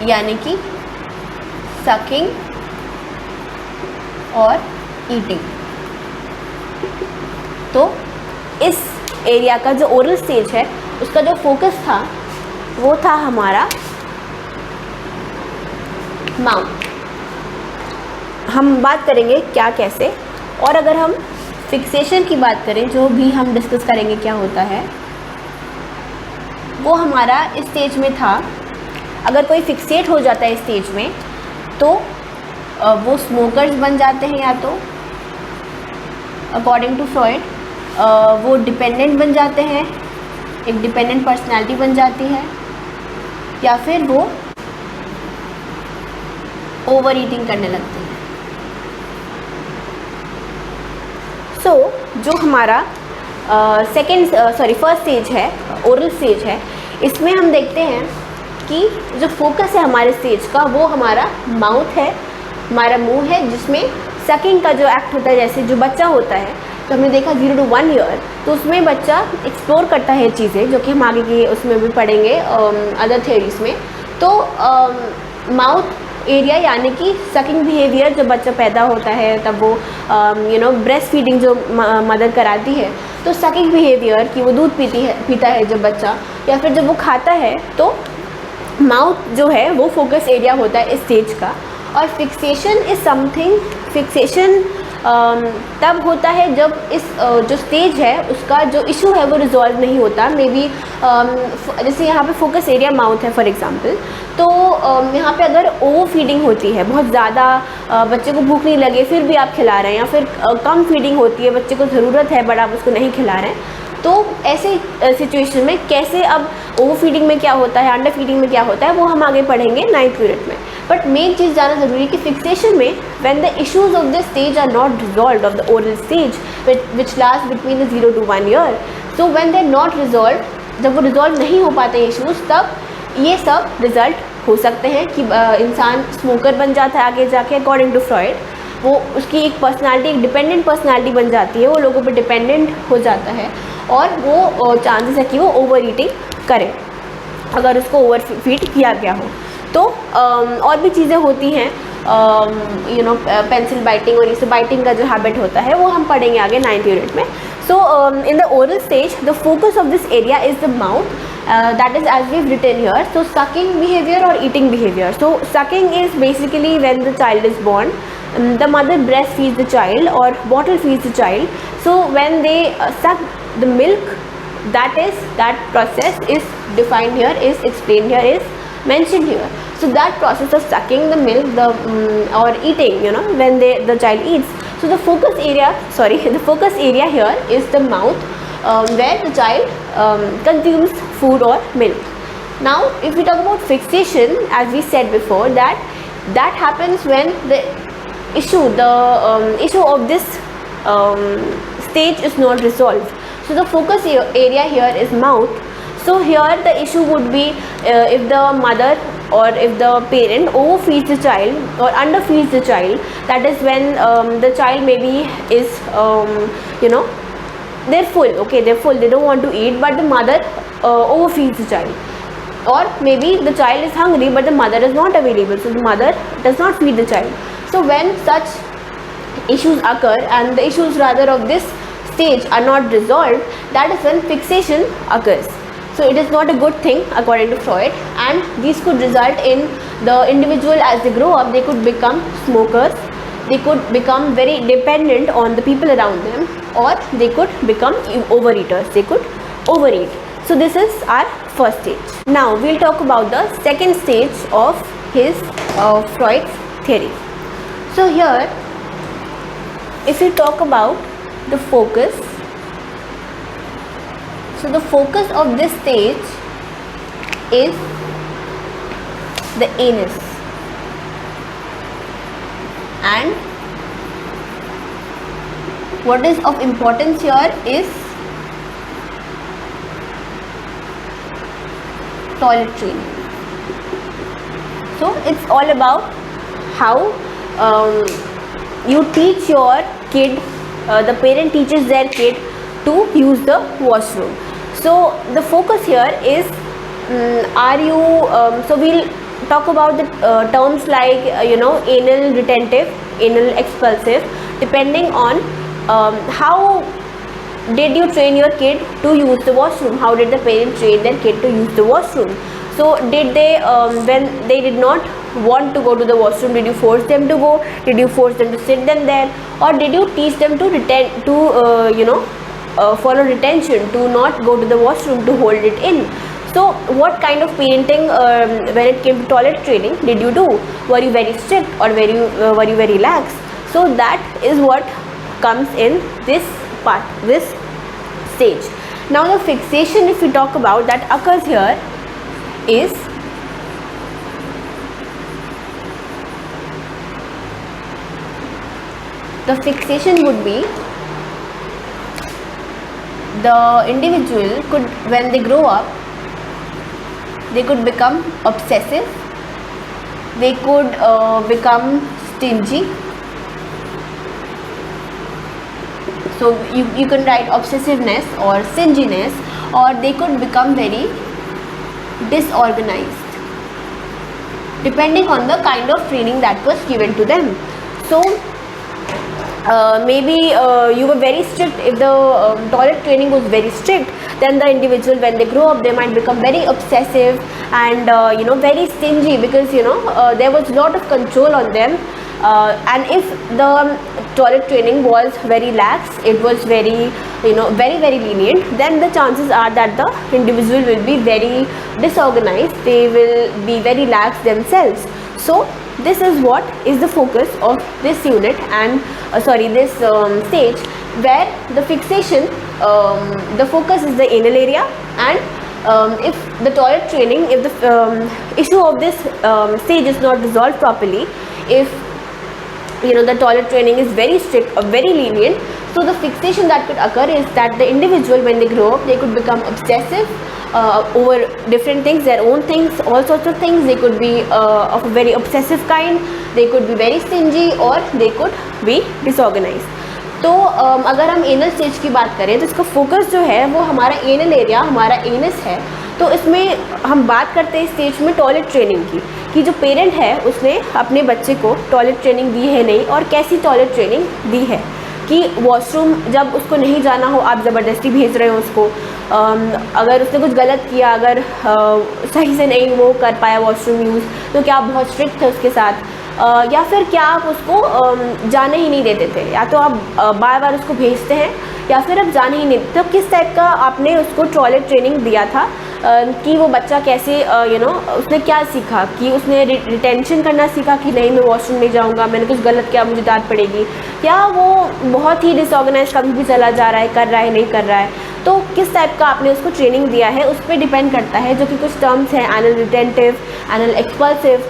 यानी कि सकिंग और ईटिंग। तो इस एरिया का जो ओरल स्टेज है, उसका जो फोकस था वो था हमारा माउथ। हम बात करेंगे क्या कैसे, और अगर हम फिक्सेशन की बात करें, जो भी हम डिस्कस करेंगे क्या होता है, वो हमारा इस स्टेज में था। अगर कोई फिक्सेट हो जाता है इस स्टेज में, तो वो स्मोकर्स बन जाते हैं, या तो अकॉर्डिंग टू फ्रॉइड वो डिपेंडेंट बन जाते हैं, एक डिपेंडेंट पर्सनालिटी बन जाती है, या फिर वो ओवर ईटिंग करने लगते हैं। सो जो हमारा फर्स्ट स्टेज है, ओरल स्टेज है, इसमें हम देखते हैं कि जो फोकस है हमारे स्टेज का वो हमारा माउथ है, हमारा मुंह है, जिसमें सकिंग का जो एक्ट होता है, जैसे जो बच्चा होता है, तो हमने देखा 0 to 1 ईयर, तो उसमें बच्चा एक्सप्लोर करता है चीज़ें, जो कि हम आगे की उसमें भी पढ़ेंगे अदर थ्योरीज में। तो माउथ एरिया यानी कि सकिंग बिहेवियर, जब बच्चा पैदा होता है तब वो ब्रेस्ट फीडिंग जो मदर कराती है, तो सकिंग बिहेवियर कि वो दूध पीता है जब बच्चा, या फिर जब वो खाता है, तो माउथ जो है वो फोकस एरिया होता है इस स्टेज का। और फिक्सेशन इज़ समथिंग, फिक्सेशन तब होता है जब इस जो स्टेज है उसका जो इशू है वो रिजॉल्व नहीं होता। मे बी जैसे यहाँ पे फोकस एरिया माउथ है फॉर एग्जांपल, तो यहाँ पे अगर ओवर फीडिंग होती है, बहुत ज़्यादा बच्चे को भूख नहीं लगे फिर भी आप खिला रहे हैं, या फिर कम फीडिंग होती है, बच्चे को ज़रूरत है बट आप उसको नहीं खिला रहे हैं, तो ऐसे सिचुएशन में कैसे, अब ओवर फीडिंग में क्या होता है, अंडर फीडिंग में क्या होता है, वो हम आगे पढ़ेंगे 9th यूनिट में। बट मेन चीज़ जानना ज़रूरी है कि फिक्सेशन में when the issues of this stage are not resolve, of the oral stage which last between the 0 to 1 year, so when they not resolve, जब वो रिजॉल्व नहीं हो पाते इश्यूज, तब ये सब रिजल्ट हो सकते हैं कि इंसान स्मोकर बन जाता है आगे जाके। अकॉर्डिंग टू फ्रॉइड, वो उसकी एक पर्सनालिटी, एक डिपेंडेंट पर्सनालिटी बन जाती है, वो लोगों पर डिपेंडेंट हो जाता है, और वो चांसेस है कि वो ओवर ईटिंग करे अगर उसको ओवर फीड किया गया हो। तो और भी चीज़ें होती हैं, पेंसिल बाइटिंग, और इसे बाइटिंग का जो हैबिट होता है वो हम पढ़ेंगे आगे 9th यूनिट में। So in the oral stage the focus of this area is the mouth, that is as we've written here. So sucking behavior or eating behavior. So sucking is basically when the child is born, the mother breastfeeds the child or bottle feeds the child. So when they suck the milk, that process is defined here, is explained here, is mentioned here. So that process of sucking the milk, or eating, when the child eats. So the focus area here is the mouth, where the child consumes food or milk. Now if we talk about fixation, as we said before, that happens when the issue of this stage is not resolved. So the focus area here is mouth. So here the issue would be if the mother or if the parent overfeeds the child or underfeeds the child, that is when the child maybe is they're full, okay, they're full, they don't want to eat, but the mother overfeeds the child. Or maybe the child is hungry but the mother is not available, so the mother does not feed the child. So when such issues occur, and the issues rather of this stage are not resolved, that is when fixation occurs. So it is not a good thing according to Freud, and these could result in the individual, as they grow up, they could become smokers, they could become very dependent on the people around them, or they could become overeaters, they could overeat. So this is our first stage. Now we'll talk about the second stage of his Freud's theory. So here, if we talk about the focus, so the focus of this stage is the anus, and what is of importance here is toilet training. So it's all about how you teach your kid, the parent teaches their kid to use the washroom. So the focus here is, are you, so we'll talk about the terms like anal retentive, anal expulsive, depending on how did you train your kid to use the washroom, how did the parent train their kid to use the washroom. So did they, when they did not want to go to the washroom, did you force them to go, did you force them to sit them there, or did you teach them to follow retention, to not go to the washroom, to hold it in. So what kind of parenting when it came to toilet training did you do? Were you very strict, or were you very lax? So that is what comes in this part, this stage. Now the fixation, if we talk about, that occurs here is the fixation would be the individual could, when they grow up, they could become obsessive, they could become stingy. So you can write obsessiveness or stinginess, or they could become very disorganized, depending on the kind of training that was given to them. So maybe you were very strict. If the toilet training was very strict, then the individual, when they grow up, they might become very obsessive and very stingy, because there was a lot of control on them. And if the toilet training was very lax, it was very very lenient, then the chances are that the individual will be very disorganized, they will be very lax themselves. So this is what is the focus of this unit, and this stage, where the fixation, the focus is the anal area, and if the toilet training, if the issue of this stage is not resolved properly, if the toilet training is very strict or very lenient, so the fixation that could occur is that the individual, when they grow up, they could become obsessive over different things, their own things, all sorts of things. They could be of a very obsessive kind, they could be very stingy, or they could be disorganized. तो अगर हम anal stage की बात करें, तो इसका focus जो है वो हमारा एनल एरिया, हमारा एनस है. तो इसमें हम बात करते हैं स्टेज में टॉयलेट ट्रेनिंग की, कि जो पेरेंट है उसने अपने बच्चे को टॉयलेट ट्रेनिंग दी है नहीं, और कैसी टॉयलेट ट्रेनिंग दी है, कि वॉशरूम जब उसको नहीं जाना हो, आप ज़बरदस्ती भेज रहे हो उसको, अगर उसने कुछ गलत किया, अगर सही से नहीं वो कर पाया वॉशरूम यूज़, तो क्या आप बहुत स्ट्रिक्ट थे उसके साथ, या फिर क्या आप उसको जाने ही नहीं देते थे, या तो आप बार बार उसको भेजते हैं, या फिर आप जाने ही नहीं देते. तो किस टाइप का आपने उसको टॉयलेट ट्रेनिंग दिया था, कि वो बच्चा कैसे उसने क्या सीखा, कि उसने रिटेंशन करना सीखा कि नहीं मैं वॉशरूम नहीं जाऊंगा, मैंने कुछ गलत किया मुझे डांट पड़ेगी, या वो बहुत ही डिसऑर्गेनाइज कभी भी चला जा रहा है, कर रहा है नहीं कर रहा है. तो किस टाइप का आपने उसको ट्रेनिंग दिया है, उस पर डिपेंड करता है. जो कि कुछ टर्म्स हैं, एनल रिटेंटिव, एनल एक्सपल्सिव,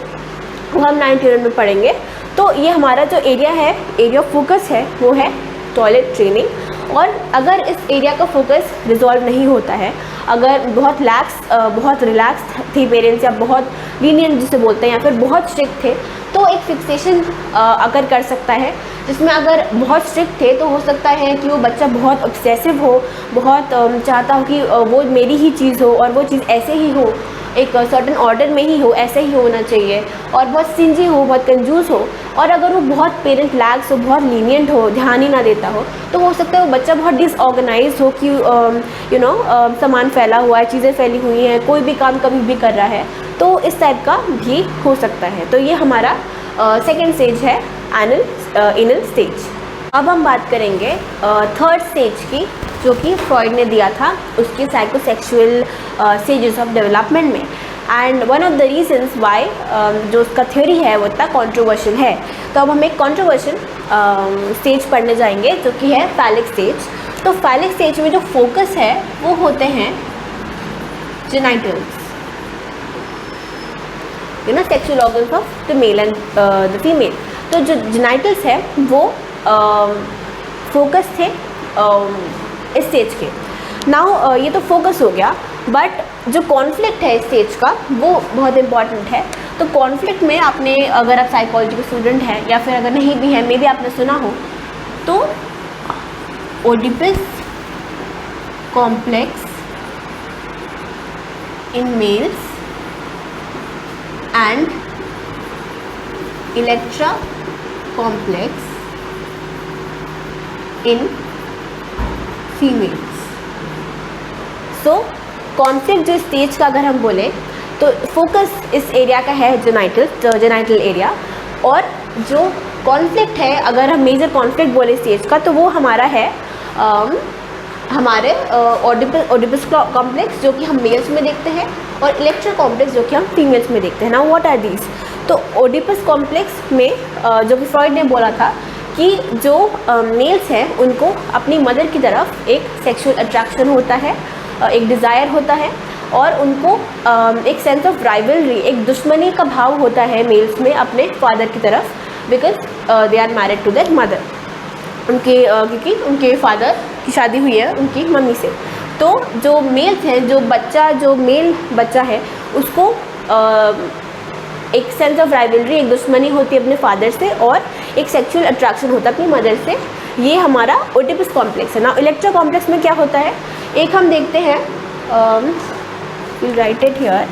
वो हम 9th यूनिट में पढ़ेंगे. तो ये हमारा जो एरिया है, एरिया ऑफ फोकस है, वो है टॉयलेट ट्रेनिंग. और अगर इस एरिया का फोकस रिजॉल्व नहीं होता है, अगर बहुत लैक्स बहुत रिलैक्स थी पेरेंट्स, या बहुत लीनियंट जिसे बोलते हैं, या फिर बहुत स्ट्रिक्ट थे, तो एक फिक्सेशन अगर कर सकता है, जिसमें अगर बहुत स्ट्रिक्ट थे तो हो सकता है कि वो बच्चा बहुत ऑब्सेसिव हो, बहुत चाहता हो कि वो मेरी ही चीज़ हो और वो चीज़ ऐसे ही हो, एक सर्टेन ऑर्डर में ही हो, ऐसे ही होना चाहिए, और बहुत स्टिंजी हो, बहुत कंजूस हो। और अगर वो बहुत पेरेंट लैक्स हो, बहुत लीनियंट हो, ध्यान ही ना देता हो, तो हो सकता है वो बच्चा बहुत डिसऑर्गेनाइज हो कि सामान फैला हुआ है, चीज़ें फैली हुई हैं, कोई भी काम कभी भी कर रहा है, तो इस टाइप का भी हो सकता है। तो ये हमारा सेकेंड स्टेज है, एनल स्टेज। अब हम बात करेंगे थर्ड स्टेज की, जो कि फ्रॉइड ने दिया था उसके साइकोसेक्सुअल स्टेजेस ऑफ डेवलपमेंट में। And one of the reasons Y जो उसका थ्योरी है वो इतना कंट्रोवर्शियल है। तो अब हम एक कंट्रोवर्शियल स्टेज पढ़ने जाएंगे, जो कि है फैलिक स्टेज। तो फैलिक स्टेज में जो फोकस है वो होते हैं genitals, sexual organs of the male and the female. तो जो जेनिटल्स है वो फोकस थे इस स्टेज के। नाउ ये तो फोकस हो गया, बट जो कॉन्फ्लिक्ट है इस स्टेज का वो बहुत इम्पॉर्टेंट है। तो कॉन्फ्लिक्ट में आपने, अगर आप साइकोलॉजी के स्टूडेंट हैं या फिर अगर नहीं भी है, मे भी आपने सुना हो, तो Oedipus complex in males and Electra complex in females. So conflict जो स्टेज का अगर हम बोले तो फोकस इस एरिया का है जेनाइटल एरिया, और जो कॉन्फ्लिक्ट है, अगर हम मेजर कॉन्फ्लिक्ट बोले स्टेज का, तो वो हमारा है हमारे ओडिपस कॉम्प्लेक्स, जो कि हम मेल्स में देखते हैं, और इलेक्ट्रा कॉम्प्लेक्स, जो कि हम फीमेल्स में देखते हैं। Now what are these? तो ओडिपस कॉम्प्लेक्स में जो कि फ्रॉइड ने बोला था कि जो मेल्स हैं उनको अपनी मदर की तरफ एक सेक्सुअल अट्रैक्शन होता है, एक डिज़ायर होता है, और उनको एक सेंस ऑफ राइवलरी, एक दुश्मनी का भाव होता है मेल्स में अपने फादर की तरफ, because they are married to their mother, क्योंकि उनके फादर की शादी हुई है उनकी मम्मी से। तो जो मेल्स हैं, जो मेल बच्चा है, उसको एक सेंस ऑफ राइवलरी, एक दुश्मनी होती है अपने फादर से, और एक सेक्सुअल अट्रैक्शन होता है अपनी मदर से। ये हमारा ओडिपस कॉम्प्लेक्स है। ना इलेक्ट्रा कॉम्प्लेक्स में क्या होता है, एक हम देखते हैं, we'll write it here.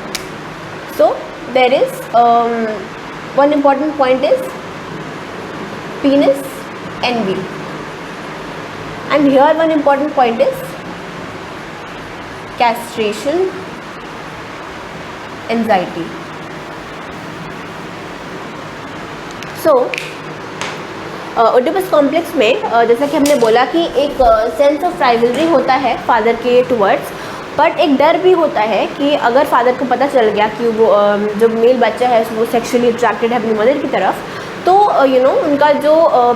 So there is one important point is penis envy, and here one important point is castration anxiety. So Oedipus complex में जैसा कि हमने बोला कि एक सेंस ऑफ राइवलरी होता है फादर के टुवर्ड्स, बट एक डर भी होता है कि अगर फादर को पता चल गया कि वो जो मेल बच्चा है वो सेक्सुअली अट्रैक्टेड है अपनी मदर की तरफ, तो उनका जो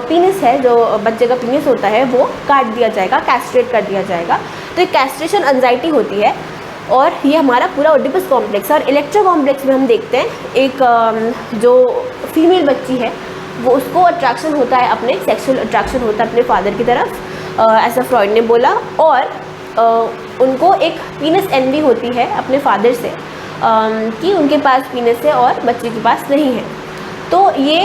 पीनिस है, जो बच्चे का पीनिस होता है, वो काट दिया जाएगा, कैस्ट्रेट कर दिया जाएगा। तो एक कैस्ट्रेशन एंजाइटी होती है, और ये हमारा पूरा ओडिपस कॉम्प्लेक्स है। और इलेक्ट्रा कॉम्प्लेक्स में हम देखते हैं एक जो फीमेल बच्ची है वो, उसको अट्रैक्शन होता है, अपने सेक्सुअल अट्रैक्शन होता है अपने फादर की तरफ, ऐसा फ्रॉइड ने बोला। और उनको एक पीनस एनवी होती है अपने फादर से, कि उनके पास पीनस है और बच्चे के पास नहीं है। तो ये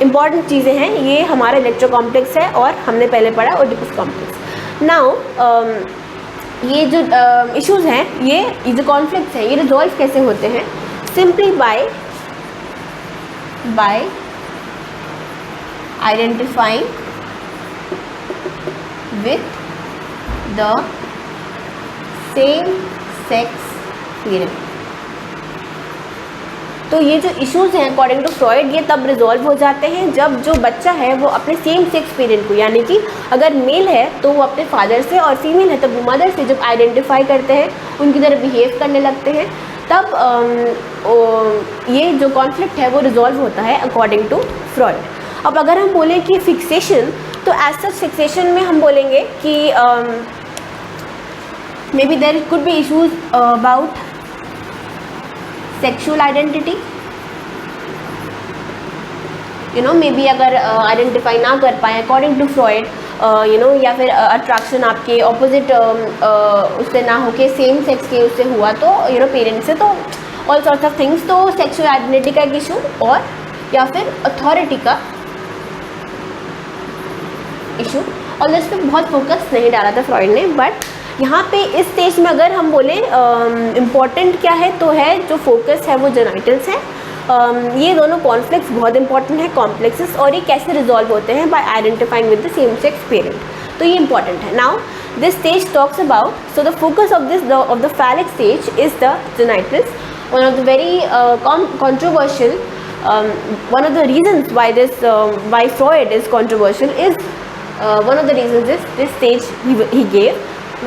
इम्पॉर्टेंट चीज़ें हैं, ये हमारा इलेक्ट्रा कॉम्प्लेक्स है, और हमने पहले पढ़ा ओडिपस कॉम्प्लेक्स। नाउ ये जो इश्यूज़ हैं, ये जो कॉन्फ्लिक्ट्स हैं, ये रिजॉल्व कैसे होते हैं? Simply by identifying with the same sex parent। तो ये जो इश्यूज़ हैं अकॉर्डिंग टू फ्रॉइड, ये तब रिजॉल्व हो जाते हैं जब जो बच्चा है वो अपने सेम सेक्स पेरेंट को, यानी कि अगर मेल है तो वो अपने फादर से, और फीमेल है तो वो मदर से जब आइडेंटिफाई करते हैं, उनकी तरह बिहेव करने लगते हैं, तब ये जो कॉन्फ्लिक्ट है वो रिजॉल्व होता है अकॉर्डिंग टू फ्रॉइड। अब अगर हम बोलें कि फिक्सेशन, तो एज सच फिक्सेशन में हम बोलेंगे कि maybe there could be issues about sexual identity, maybe अगर आइडेंटिफाई ना कर पाए अकॉर्डिंग टू फ्रॉइड, या फिर अट्रैक्शन आपके ऑपोजिट उससे ना हो के सेम सेक्स के उससे हुआ, तो पेरेंट्स से, तो ऑल सॉर्ट्स ऑफ थिंग्स। तो सेक्सुअल आइडेंटिटी का एक इशू और या फिर अथॉरिटी का इशू, और इस पर बहुत फोकस नहीं डाला था फ्रॉइड ने। बट यहाँ पे इस स्टेज में अगर हम बोले इम्पॉर्टेंट क्या है, तो है जो फोकस है वो जेनाइटल्स है। ये दोनों कॉन्फ्लिक्ट्स बहुत इंपॉर्टेंट है, कॉम्प्लेक्सेस, और ये कैसे रिजॉल्व होते हैं bye identifying with the same sex parent, तो ये इंपॉर्टेंट है। Now this stage talks about, so the focus of the phallic stage is the genitals. One of the very controversial, one of the reasons why why Freud is controversial is one of the reasons is this stage he gave,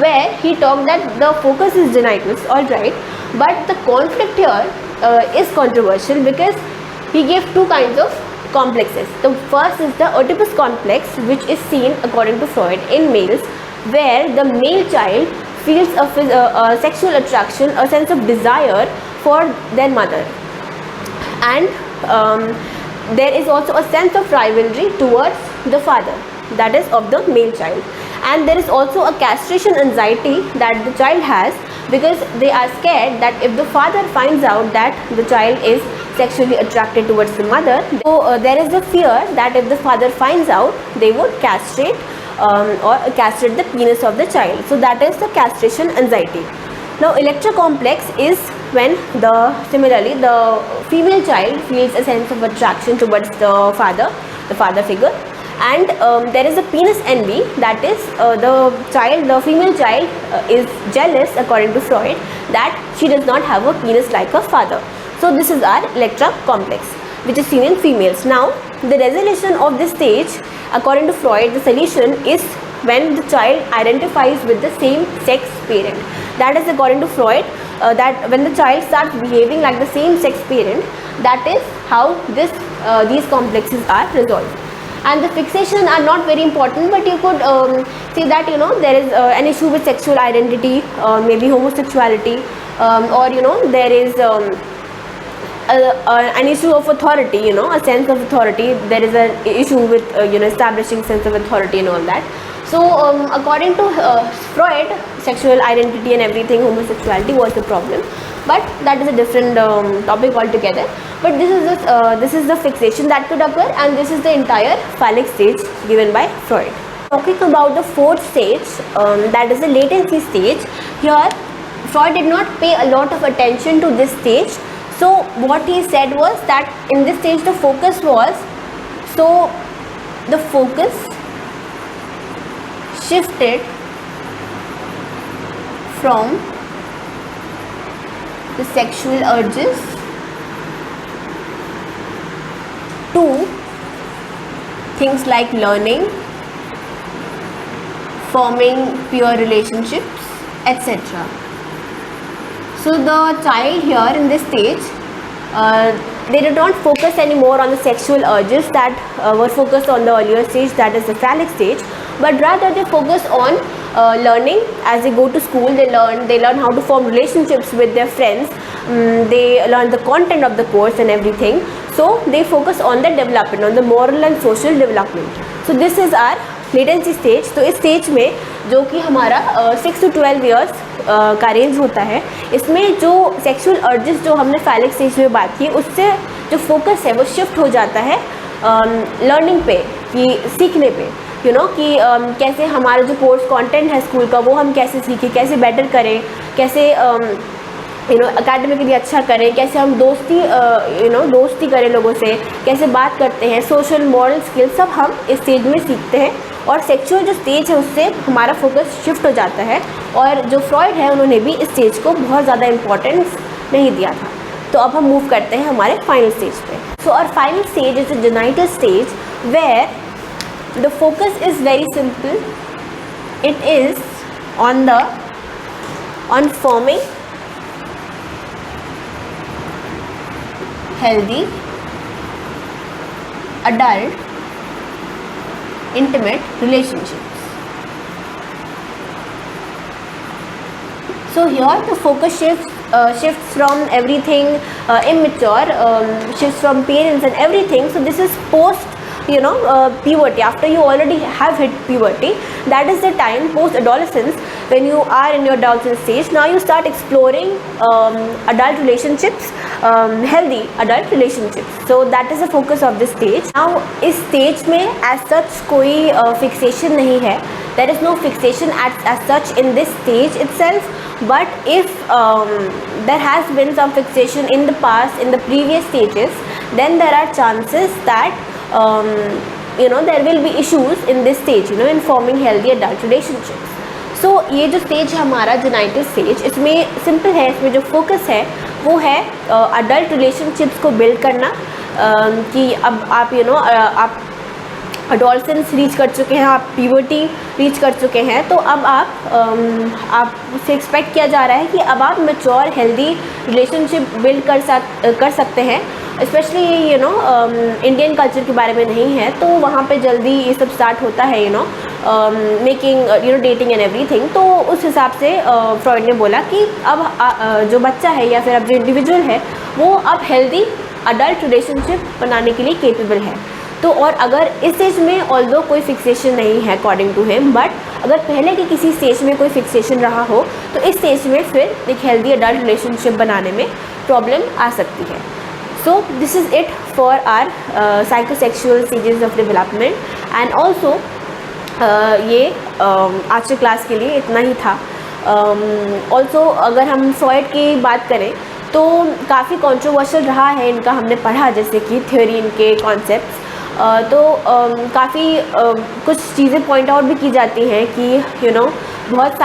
where he talked that the focus is genitals, all right, but the conflict here is controversial because he gave two kinds of complexes. The first is the Oedipus complex, which is seen according to Freud in males, where the male child feels a sexual attraction, a sense of desire for their mother, and there is also a sense of rivalry towards the father, that is of the male child. And there is also a castration anxiety that the child has, because they are scared that if the father finds out that the child is sexually attracted towards the mother, so there is a fear that if the father finds out, they would castrate or castrate the penis of the child. So that is the castration anxiety. Now Electra complex is when similarly the female child feels a sense of attraction towards the father figure, and there is a penis envy, that is the female child is jealous according to Freud that she does not have a penis like her father. So this is our Electra complex, which is seen in females. Now the resolution of this stage according to Freud, the solution is when the child identifies with the same sex parent. That is according to Freud, that when the child starts behaving like the same sex parent, that is how these complexes are resolved. And the fixation are not very important, but you could see that there is an issue with sexual identity, maybe homosexuality, or there is an issue of authority, a sense of authority. There is an issue with establishing sense of authority and all that. So according to Freud, sexual identity and everything, homosexuality was the problem, but that is a different topic altogether. But this is the fixation that could occur, and this is the entire phallic stage given by Freud. Talking about the fourth stage, that is the latency stage. Here Freud did not pay a lot of attention to this stage. So what he said was that in this stage the focus shifted from the sexual urges to things like learning, forming pure relationships, etc. So the child here in this stage, they did not focus anymore on the sexual urges that were focused on the earlier stage, that is the phallic stage, but rather they focus on learning. As they go to school, they learn how to form relationships with their friends, they learn the content of the course and everything. So they focus on the development, on the moral and social development. So this is our latency stage. तो इस stage में जो कि हमारा 6 to 12 years का range होता है, इसमें जो सेक्सुअल अर्जेस जो हमने फैलिक स्टेज में बात की, उससे जो फोकस है वो शिफ्ट हो जाता है लर्निंग पे, कि सीखने पे, कि कैसे हमारा जो कोर्स कंटेंट है स्कूल का वो हम कैसे सीखें, कैसे बेटर करें, कैसे अकेडमिकली अच्छा करें, कैसे हम दोस्ती करें लोगों से, कैसे बात करते हैं, सोशल मॉरल स्किल्स सब हम इस स्टेज में सीखते हैं. और सेक्सुअल जो स्टेज है उससे हमारा फोकस शिफ्ट हो जाता है. और जो फ्रॉइड है उन्होंने भी इस स्टेज को बहुत ज़्यादा इम्पोर्टेंस नहीं दिया था. तो अब हम मूव करते हैं हमारे फाइनल स्टेज पे. So our final stage is the genital stage, where the focus is very simple. It is on forming healthy, adult, intimate relationships. So here the focus shifts from everything immature, shifts from parents and everything. So this is post puberty, after you already have hit puberty, that is the time post adolescence when you are in your adolescent stage. Now you start exploring adult relationships, healthy adult relationships. So that is the focus of this stage. Now इस stage में as such कोई fixation नहीं है. There is no fixation as such in this stage itself. But if there has been some fixation in the past, in the previous stages, then there are chances that there will be issues in this stage, in forming healthy adult relationships. So ये जो stage है हमारा genital stage, इसमें simple है, इसमें जो focus है वो है अडल्ट रिलेशनशिप्स को बिल्ड करना, कि अब आप आप अडोलसेंस रीच कर चुके हैं, आप प्यूबर्टी रीच कर चुके हैं, तो अब आपसे एक्सपेक्ट किया जा रहा है कि अब आप मैच्योर हेल्दी रिलेशनशिप बिल्ड कर सकते हैं. स्पेशली इंडियन कल्चर के बारे में नहीं है, तो वहाँ पे जल्दी ये सब स्टार्ट होता है, मेकिंग डेटिंग एंड एवरीथिंग. तो उस हिसाब से फ्रॉइड ने बोला कि अब जो बच्चा है या फिर अब जो इंडिविजुअल है वो अब हेल्दी अडल्ट रिलेशनशिप बनाने के लिए केपेबल है. तो और अगर इस स्टेज में ऑल्दो कोई फिक्सेशन नहीं है अकॉर्डिंग टू हिम, बट अगर पहले के किसी स्टेज में कोई फिक्सेशन रहा हो तो इस स्टेज में फिर एक हेल्दी अडल्ट रिलेशनशिप बनाने में प्रॉब्लम आ सकती है. So this is it for our psychosexual stages of development. And also ये आज के क्लास के लिए इतना ही था. ऑल्सो अगर हम फ्रॉइड की बात करें तो काफ़ी कंट्रोवर्शियल रहा है इनका, हमने पढ़ा जैसे कि थ्योरी, इनके कॉन्सेप्ट्स. तो काफ़ी कुछ चीज़ें पॉइंट आउट भी की जाती हैं कि बहुत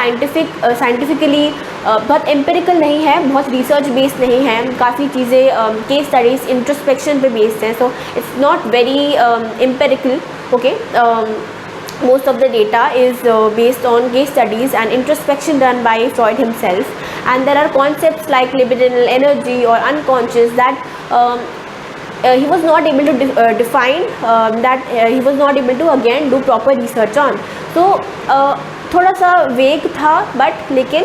साइंटिफिकली बहुत एम्पिरिकल नहीं है, बहुत रिसर्च बेस्ड नहीं है. काफ़ी चीज़ें केस स्टडीज़ इंट्रोस्पेक्शन पे बेस्ड हैं. So it's not very empirical. Okay, most of the data is based on case studies and introspection done by Freud himself. And there are concepts like libidinal energy or unconscious that he was not able to define, that he was not able to again do proper research on. So थोड़ा सा वेग था, but लेकिन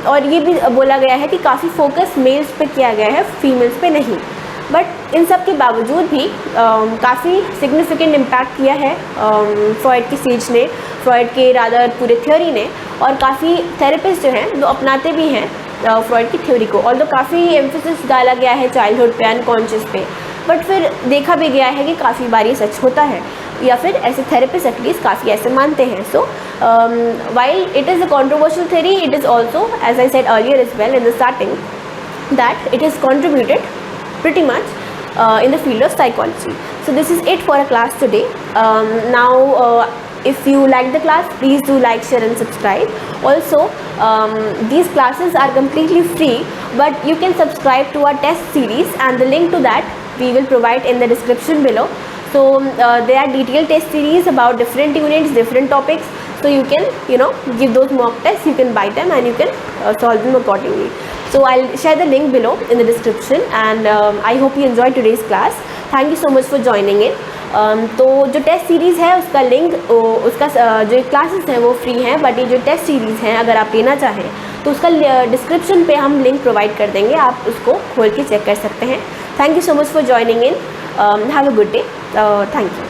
और ये भी बोला गया है कि काफ़ी फोकस मेल्स पे किया गया है, फीमेल्स पे नहीं. बट इन सब के बावजूद भी काफ़ी सिग्निफिकेंट इम्पैक्ट किया है फ्रॉइड की स्टेज ने, फ्रॉइड के रादर पूरे थ्योरी ने. और काफ़ी थेरेपिस्ट जो हैं जो अपनाते भी हैं फ्रॉइड की थ्योरी को. और तो काफ़ी एम्फेसिस डाला गया है चाइल्डहुड पे, अनकॉन्शियस पे, बट फिर देखा भी गया है कि काफ़ी बार ये सच होता है, या फिर ऐसे थेरेपिस्ट एटलीस्ट काफ़ी ऐसे मानते हैं. So while it is a controversial theory, it is also, as I said earlier as well in the starting, that it is contributed pretty much in the field of psychology. So this is it for a class today. Now if you like the class, please do like, share and subscribe. Also these classes are completely free, but you can subscribe to our test series, and the link to that we will provide in the description below. So there are detailed test series about different units, different topics, so you can give those mock tests, you can buy them and you can solve them accordingly. So I'll share the link below in the description, and I hope you enjoyed today's class. Thank you so much for joining in. तो जो test series है उसका link, उसका जो classes हैं वो free हैं, but ये जो टेस्ट सीरीज़ हैं अगर आप लेना चाहें तो उसका डिस्क्रिप्शन पे हम लिंक प्रोवाइड कर देंगे, आप उसको खोल के चेक कर सकते हैं. Thank you so much for joining in. Have a good day. Thank you.